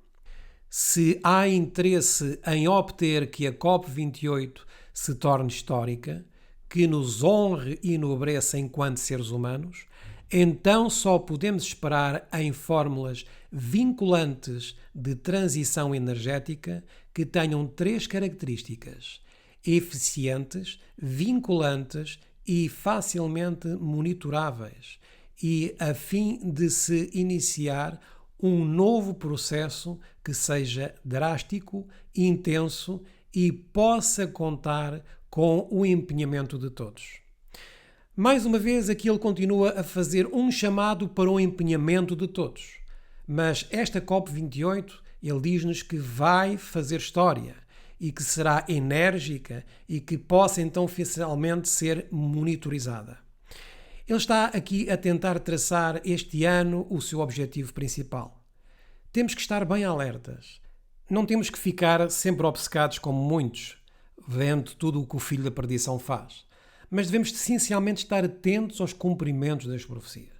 Se há interesse em obter que a COP28 se torne histórica, que nos honre e enobreça enquanto seres humanos, então só podemos esperar em fórmulas vinculantes de transição energética que tenham 3 características: eficientes, vinculantes e facilmente monitoráveis, e a fim de se iniciar um novo processo que seja drástico, intenso e possa contar com o empenhamento de todos. Mais uma vez, aqui ele continua a fazer um chamado para o empenhamento de todos. Mas esta COP28, ele diz-nos que vai fazer história e que será enérgica e que possa então oficialmente ser monitorizada. Ele está aqui a tentar traçar este ano o seu objetivo principal. Temos que estar bem alertas. Não temos que ficar sempre obcecados como muitos, vendo tudo o que o filho da perdição faz. Mas devemos essencialmente estar atentos aos cumprimentos das profecias.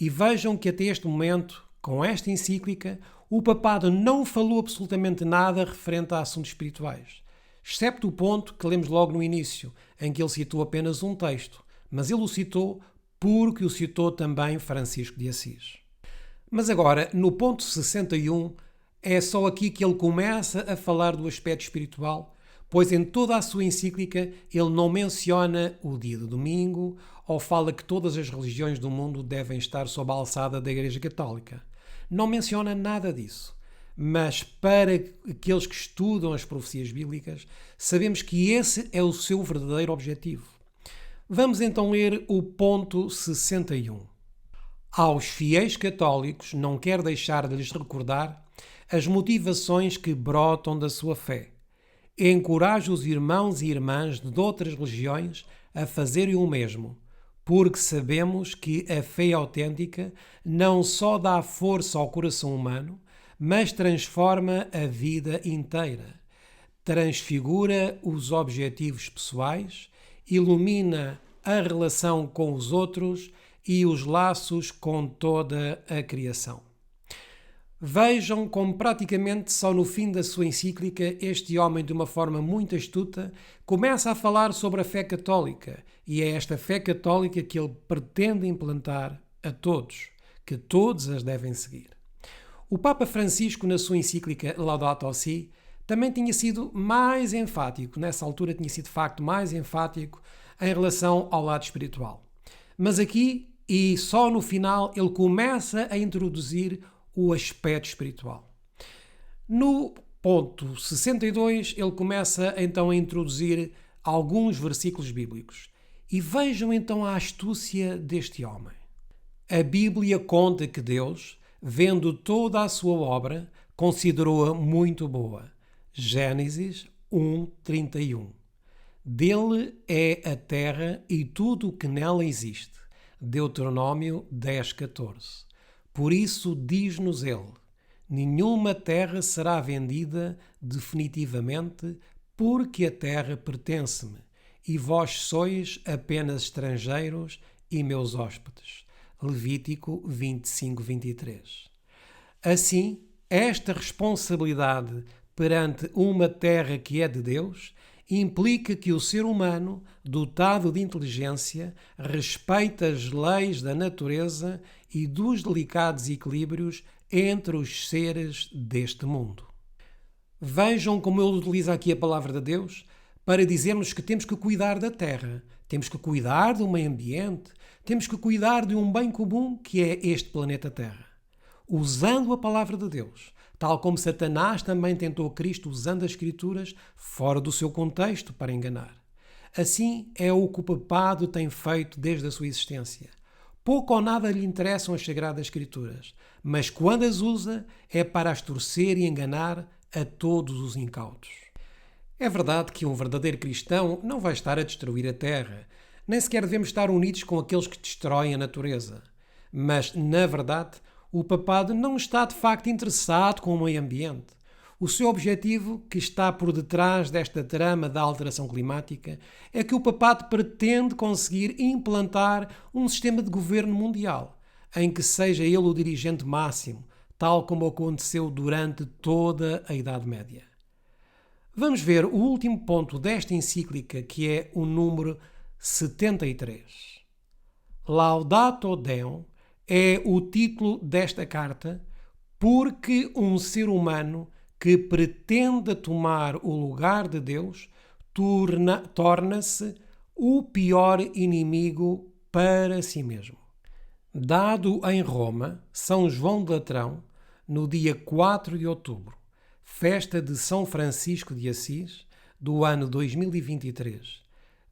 E vejam que até este momento, com esta encíclica, o papado não falou absolutamente nada referente a assuntos espirituais, excepto o ponto que lemos logo no início, em que ele citou apenas um texto, mas ele o citou porque o citou também Francisco de Assis. Mas agora, no ponto 61, é só aqui que ele começa a falar do aspecto espiritual, pois em toda a sua encíclica ele não menciona o dia de domingo ou fala que todas as religiões do mundo devem estar sob a alçada da Igreja Católica. Não menciona nada disso. Mas para aqueles que estudam as profecias bíblicas, sabemos que esse é o seu verdadeiro objetivo. Vamos então ler o ponto 61. Aos fiéis católicos não quer deixar de lhes recordar as motivações que brotam da sua fé. Encoraja os irmãos e irmãs de outras religiões a fazerem o mesmo, porque sabemos que a fé autêntica não só dá força ao coração humano, mas transforma a vida inteira, transfigura os objetivos pessoais, ilumina a relação com os outros e os laços com toda a criação. Vejam como praticamente só no fim da sua encíclica este homem, de uma forma muito astuta, começa a falar sobre a fé católica, e é esta fé católica que ele pretende implantar a todos, que todos as devem seguir. O Papa Francisco, na sua encíclica Laudato Si, também tinha sido mais enfático, nessa altura tinha sido de facto mais enfático em relação ao lado espiritual. Mas aqui, e só no final, ele começa a introduzir o aspecto espiritual. No ponto 62, ele começa então a introduzir alguns versículos bíblicos. E vejam então a astúcia deste homem. A Bíblia conta que Deus, vendo toda a sua obra, considerou-a muito boa. Gênesis 1:31. Dele é a terra e tudo o que nela existe. Deuteronômio 10:14. Por isso diz-nos ele: nenhuma terra será vendida definitivamente porque a terra pertence-me, e vós sois apenas estrangeiros e meus hóspedes. Levítico 25, 23. Assim, esta responsabilidade perante uma terra que é de Deus implica que o ser humano, dotado de inteligência, respeita as leis da natureza e dos delicados equilíbrios entre os seres deste mundo. Vejam como ele utiliza aqui a palavra de Deus para dizer-nos que temos que cuidar da terra, temos que cuidar do meio ambiente, temos que cuidar de um bem comum que é este planeta Terra. Usando a palavra de Deus, tal como Satanás também tentou Cristo usando as Escrituras fora do seu contexto para enganar. Assim é o que o papado tem feito desde a sua existência. Pouco ou nada lhe interessam as Sagradas Escrituras, mas quando as usa é para as torcer e enganar a todos os incautos. É verdade que um verdadeiro cristão não vai estar a destruir a terra, nem sequer devemos estar unidos com aqueles que destroem a natureza. Mas, na verdade, o papado não está de facto interessado com o meio ambiente. O seu objetivo, que está por detrás desta trama da alteração climática, é que o papado pretende conseguir implantar um sistema de governo mundial, em que seja ele o dirigente máximo, tal como aconteceu durante toda a Idade Média. Vamos ver o último ponto desta encíclica, que é o número 73. Laudato Deum é o título desta carta, porque um ser humano que pretenda tomar o lugar de Deus torna-se o pior inimigo para si mesmo. Dado em Roma, São João de Latrão, no dia 4 de outubro, festa de São Francisco de Assis, do ano 2023,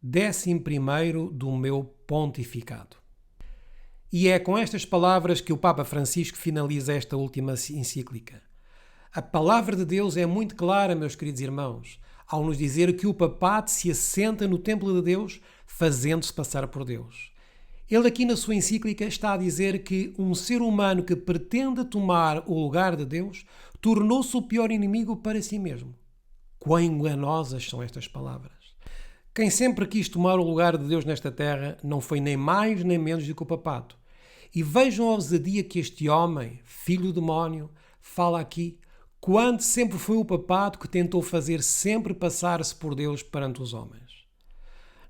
11º do meu pontificado. E é com estas palavras que o Papa Francisco finaliza esta última encíclica. A palavra de Deus é muito clara, meus queridos irmãos, ao nos dizer que o papado se assenta no templo de Deus, fazendo-se passar por Deus. Ele aqui na sua encíclica está a dizer que um ser humano que pretende tomar o lugar de Deus tornou-se o pior inimigo para si mesmo. Quão enganosas são estas palavras! Quem sempre quis tomar o lugar de Deus nesta terra não foi nem mais nem menos do que o papado. E vejam a ousadia que este homem, filho do demónio, fala aqui, quando sempre foi o papado que tentou fazer sempre passar-se por Deus perante os homens.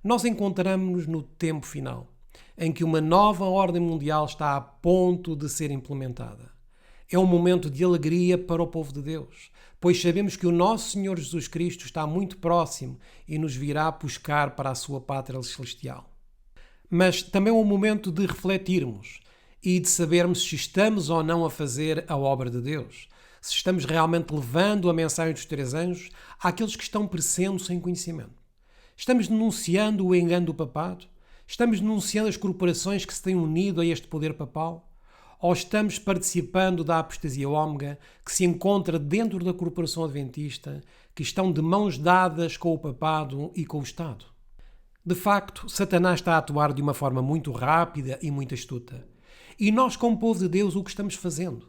Nós encontramos-nos no tempo final, em que uma nova ordem mundial está a ponto de ser implementada. É um momento de alegria para o povo de Deus, pois sabemos que o nosso Senhor Jesus Cristo está muito próximo e nos virá buscar para a sua pátria celestial. Mas também é um momento de refletirmos e de sabermos se estamos ou não a fazer a obra de Deus, se estamos realmente levando a mensagem dos três anjos àqueles que estão perecendo sem conhecimento. Estamos denunciando o engano do papado? Estamos denunciando as corporações que se têm unido a este poder papal? Ou estamos participando da apostasia ômega que se encontra dentro da corporação adventista, que estão de mãos dadas com o papado e com o Estado? De facto, Satanás está a atuar de uma forma muito rápida e muito astuta. E nós, como povo de Deus, o que estamos fazendo?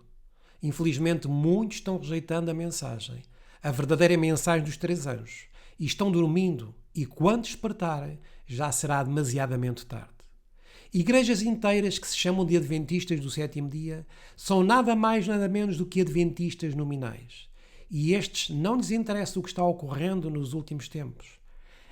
Infelizmente, muitos estão rejeitando a mensagem, a verdadeira mensagem dos três anjos, e estão dormindo, e quando despertarem, já será demasiadamente tarde. Igrejas inteiras que se chamam de adventistas do sétimo dia são nada mais nada menos do que adventistas nominais. E estes não lhes interessa o que está ocorrendo nos últimos tempos.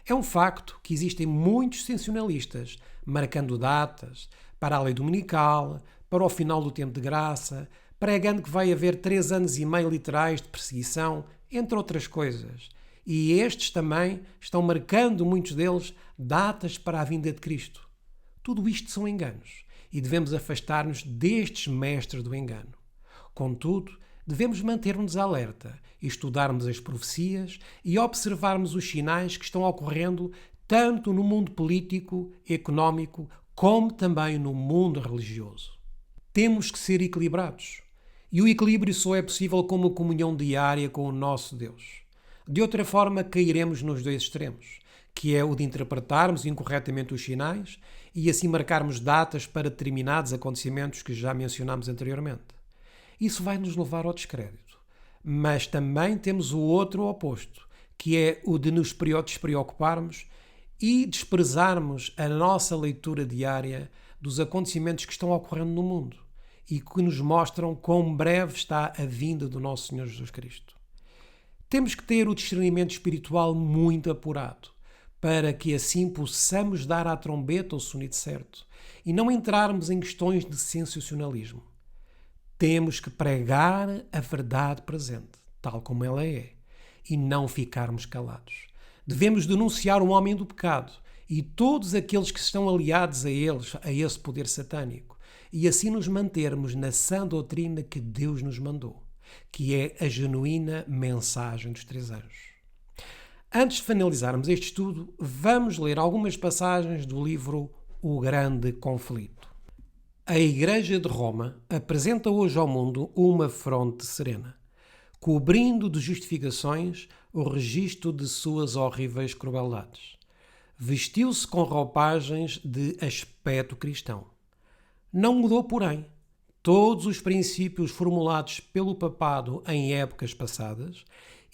É um facto que existem muitos sensacionalistas marcando datas para a lei dominical, para o final do tempo de graça, pregando que vai haver 3 anos e meio literais de perseguição, entre outras coisas. E estes também estão marcando, muitos deles, datas para a vinda de Cristo. Tudo isto são enganos e devemos afastar-nos destes mestres do engano. Contudo, devemos manter-nos alerta e estudarmos as profecias e observarmos os sinais que estão ocorrendo tanto no mundo político, económico, como também no mundo religioso. Temos que ser equilibrados. E o equilíbrio só é possível com uma comunhão diária com o nosso Deus. De outra forma, cairemos nos dois extremos, que é o de interpretarmos incorretamente os sinais e assim marcarmos datas para determinados acontecimentos que já mencionámos anteriormente. Isso vai nos levar ao descrédito. Mas também temos o outro oposto, que é o de nos despreocuparmos e desprezarmos a nossa leitura diária dos acontecimentos que estão ocorrendo no mundo e que nos mostram quão breve está a vinda do nosso Senhor Jesus Cristo. Temos que ter o discernimento espiritual muito apurado, para que assim possamos dar à trombeta o sonido certo e não entrarmos em questões de sensacionalismo. Temos que pregar a verdade presente, tal como ela é, e não ficarmos calados. Devemos denunciar o homem do pecado e todos aqueles que estão aliados a eles, a esse poder satânico, e assim nos mantermos na sã doutrina que Deus nos mandou, que é a genuína mensagem dos três anjos. Antes de finalizarmos este estudo, vamos ler algumas passagens do livro O Grande Conflito. A Igreja de Roma apresenta hoje ao mundo uma fronte serena, cobrindo de justificações o registro de suas horríveis crueldades. Vestiu-se com roupagens de aspecto cristão. Não mudou, porém, todos os princípios formulados pelo papado em épocas passadas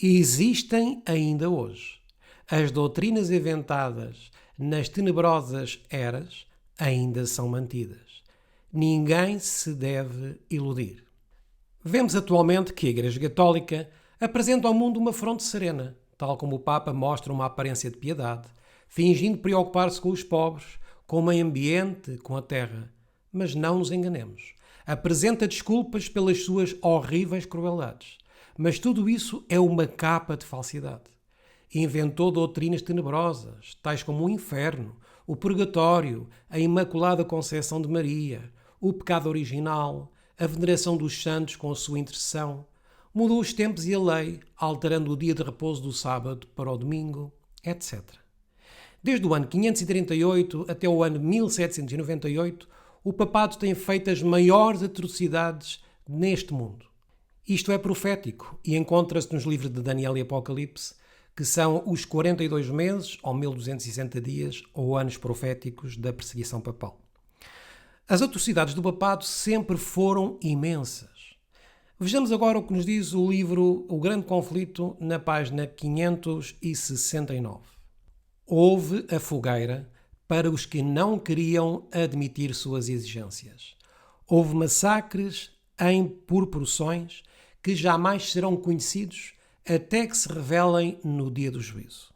existem ainda hoje. As doutrinas inventadas nas tenebrosas eras ainda são mantidas. Ninguém se deve iludir. Vemos atualmente que a Igreja Católica apresenta ao mundo uma fronte serena, tal como o Papa mostra uma aparência de piedade, fingindo preocupar-se com os pobres, com o meio ambiente, com a terra. Mas não nos enganemos. Apresenta desculpas pelas suas horríveis crueldades. Mas tudo isso é uma capa de falsidade. Inventou doutrinas tenebrosas, tais como o inferno, o purgatório, a Imaculada Conceição de Maria, o pecado original, a veneração dos santos com a sua intercessão, mudou os tempos e a lei, alterando o dia de repouso do sábado para o domingo, etc. Desde o ano 538 até o ano 1798, o papado tem feito as maiores atrocidades neste mundo. Isto é profético e encontra-se nos livros de Daniel e Apocalipse, que são os 42 meses, ou 1260 dias, ou anos proféticos da perseguição papal. As atrocidades do papado sempre foram imensas. Vejamos agora o que nos diz o livro O Grande Conflito, na página 569. Houve a fogueira para os que não queriam admitir suas exigências. Houve massacres em proporções que jamais serão conhecidos até que se revelem no dia do juízo.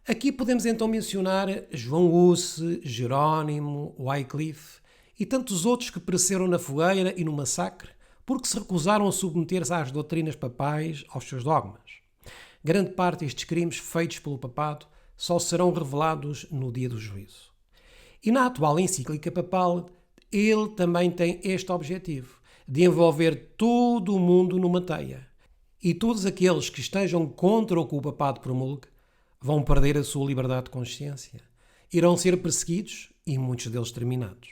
Aqui podemos então mencionar João Hus, Jerónimo, Wycliffe e tantos outros que pereceram na fogueira e no massacre porque se recusaram a submeter-se às doutrinas papais, aos seus dogmas. Grande parte destes crimes feitos pelo papado só serão revelados no dia do juízo. E na atual encíclica papal, ele também tem este objetivo, de envolver todo o mundo numa teia. E todos aqueles que estejam contra o que o papado promulgue vão perder a sua liberdade de consciência. Irão ser perseguidos e muitos deles terminados.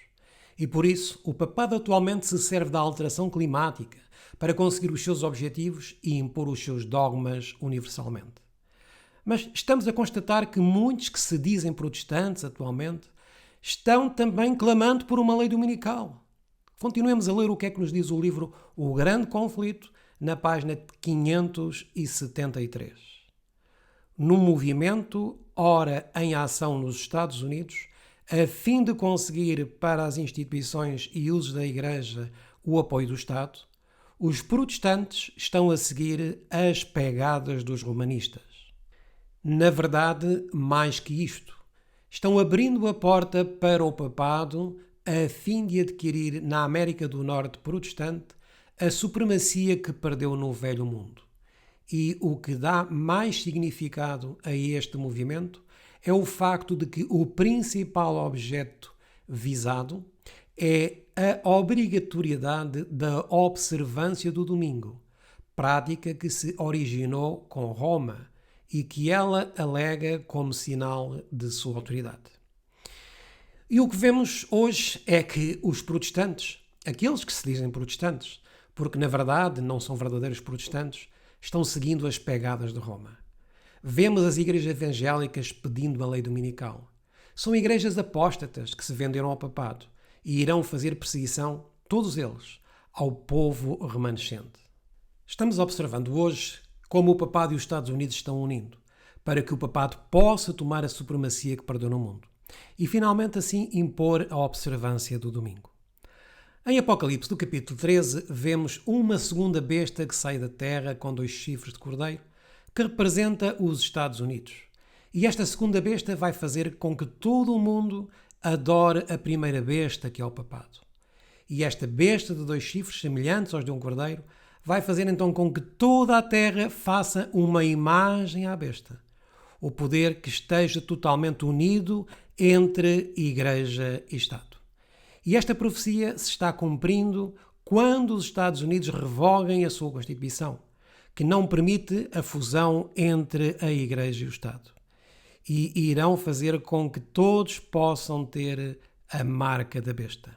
E por isso, o papado atualmente se serve da alteração climática para conseguir os seus objetivos e impor os seus dogmas universalmente. Mas estamos a constatar que muitos que se dizem protestantes atualmente estão também clamando por uma lei dominical. Continuemos a ler o que é que nos diz o livro O Grande Conflito, na página 573. No movimento, ora em ação nos Estados Unidos, a fim de conseguir para as instituições e usos da Igreja o apoio do Estado, os protestantes estão a seguir as pegadas dos romanistas. Na verdade, mais que isto, estão abrindo a porta para o papado a fim de adquirir na América do Norte protestante a supremacia que perdeu no Velho Mundo. E o que dá mais significado a este movimento é o facto de que o principal objeto visado é a obrigatoriedade da observância do domingo, prática que se originou com Roma e que ela alega como sinal de sua autoridade. E o que vemos hoje é que os protestantes, aqueles que se dizem protestantes, porque na verdade não são verdadeiros protestantes, estão seguindo as pegadas de Roma. Vemos as igrejas evangélicas pedindo a lei dominical. São igrejas apóstatas que se venderam ao papado e irão fazer perseguição, todos eles, ao povo remanescente. Estamos observando hoje como o papado e os Estados Unidos estão unindo, para que o papado possa tomar a supremacia que perdeu no mundo e finalmente assim impor a observância do domingo. Em Apocalipse, do capítulo 13, vemos uma segunda besta que sai da terra com 2 chifres de cordeiro, que representa os Estados Unidos. E esta segunda besta vai fazer com que todo o mundo adore a primeira besta, que é o papado. E esta besta de 2 chifres, semelhantes aos de um cordeiro, vai fazer então com que toda a terra faça uma imagem à besta. O poder que esteja totalmente unido entre Igreja e Estado. E esta profecia se está cumprindo quando os Estados Unidos revoguem a sua Constituição, que não permite a fusão entre a Igreja e o Estado. E irão fazer com que todos possam ter a marca da besta.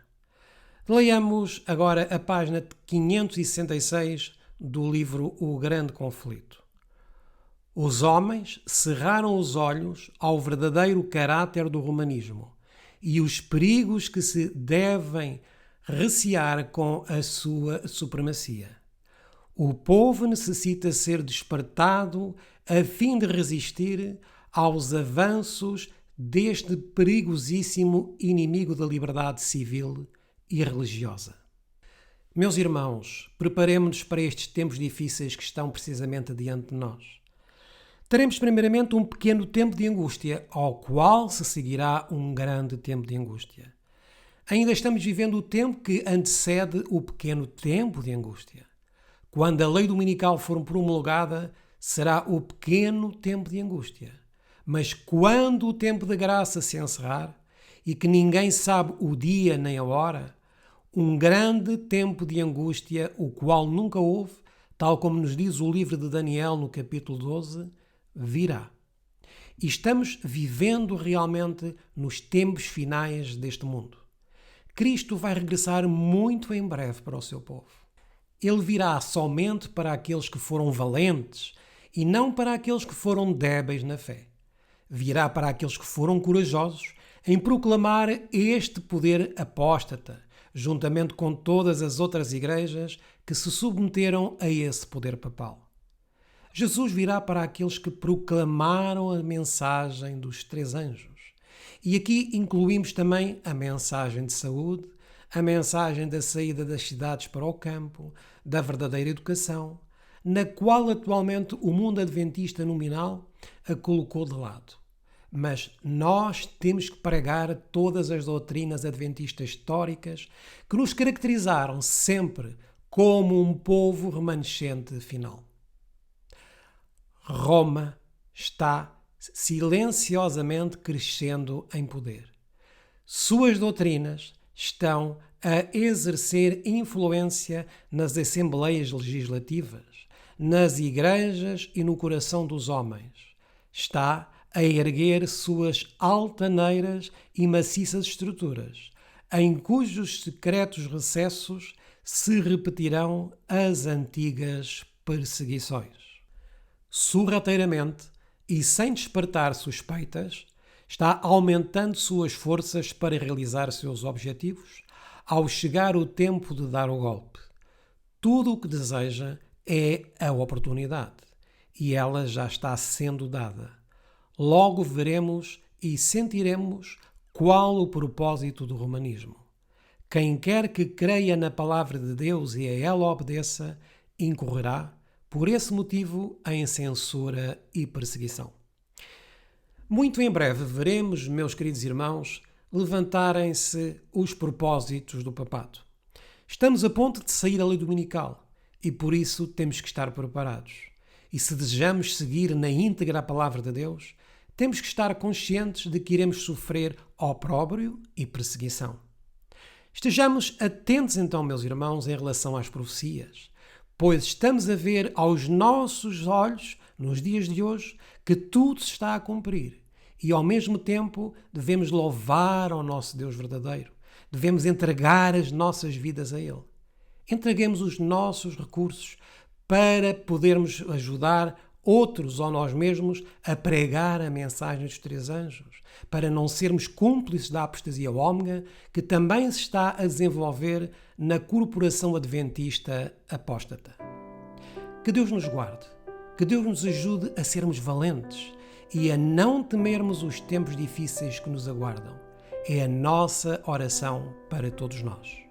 Leiamos agora a página 566 do livro O Grande Conflito. Os homens cerraram os olhos ao verdadeiro caráter do romanismo e os perigos que se devem recear com a sua supremacia. O povo necessita ser despertado a fim de resistir aos avanços deste perigosíssimo inimigo da liberdade civil e religiosa. Meus irmãos, preparemo-nos para estes tempos difíceis que estão precisamente diante de nós. Teremos primeiramente um pequeno tempo de angústia, ao qual se seguirá um grande tempo de angústia. Ainda estamos vivendo o tempo que antecede o pequeno tempo de angústia. Quando a lei dominical for promulgada, será o pequeno tempo de angústia. Mas quando o tempo de graça se encerrar, e que ninguém sabe o dia nem a hora, um grande tempo de angústia, o qual nunca houve, tal como nos diz o livro de Daniel no capítulo 12, virá. E estamos vivendo realmente nos tempos finais deste mundo. Cristo vai regressar muito em breve para o seu povo. Ele virá somente para aqueles que foram valentes e não para aqueles que foram débeis na fé. Virá para aqueles que foram corajosos em proclamar este poder apóstata, juntamente com todas as outras igrejas que se submeteram a esse poder papal. Jesus virá para aqueles que proclamaram a mensagem dos 3 anjos. E aqui incluímos também a mensagem de saúde, a mensagem da saída das cidades para o campo, da verdadeira educação, na qual atualmente o mundo adventista nominal a colocou de lado. Mas nós temos que pregar todas as doutrinas adventistas históricas que nos caracterizaram sempre como um povo remanescente final. Roma está silenciosamente crescendo em poder. Suas doutrinas estão a exercer influência nas assembleias legislativas, nas igrejas e no coração dos homens. Está a erguer suas altaneiras e maciças estruturas, em cujos secretos recessos se repetirão as antigas perseguições. Sorrateiramente e sem despertar suspeitas, está aumentando suas forças para realizar seus objetivos ao chegar o tempo de dar o golpe. Tudo o que deseja é a oportunidade e ela já está sendo dada. Logo veremos e sentiremos qual o propósito do romanismo. Quem quer que creia na palavra de Deus e a ela obedeça, incorrerá, por esse motivo, em censura e perseguição. Muito em breve veremos, meus queridos irmãos, levantarem-se os propósitos do papado. Estamos a ponto de sair a lei dominical e por isso temos que estar preparados. E se desejamos seguir na íntegra a palavra de Deus, temos que estar conscientes de que iremos sofrer opróbrio e perseguição. Estejamos atentos então, meus irmãos, em relação às profecias, pois estamos a ver aos nossos olhos, nos dias de hoje, que tudo se está a cumprir. E ao mesmo tempo devemos louvar ao nosso Deus verdadeiro. Devemos entregar as nossas vidas a Ele. Entreguemos os nossos recursos para podermos ajudar outros ou nós mesmos a pregar a mensagem dos 3 anjos, para não sermos cúmplices da apostasia ómega que também se está a desenvolver na corporação adventista apóstata. Que Deus nos guarde, Que Deus nos ajude a sermos valentes e a não temermos os tempos difíceis que nos aguardam. É a nossa oração para todos nós.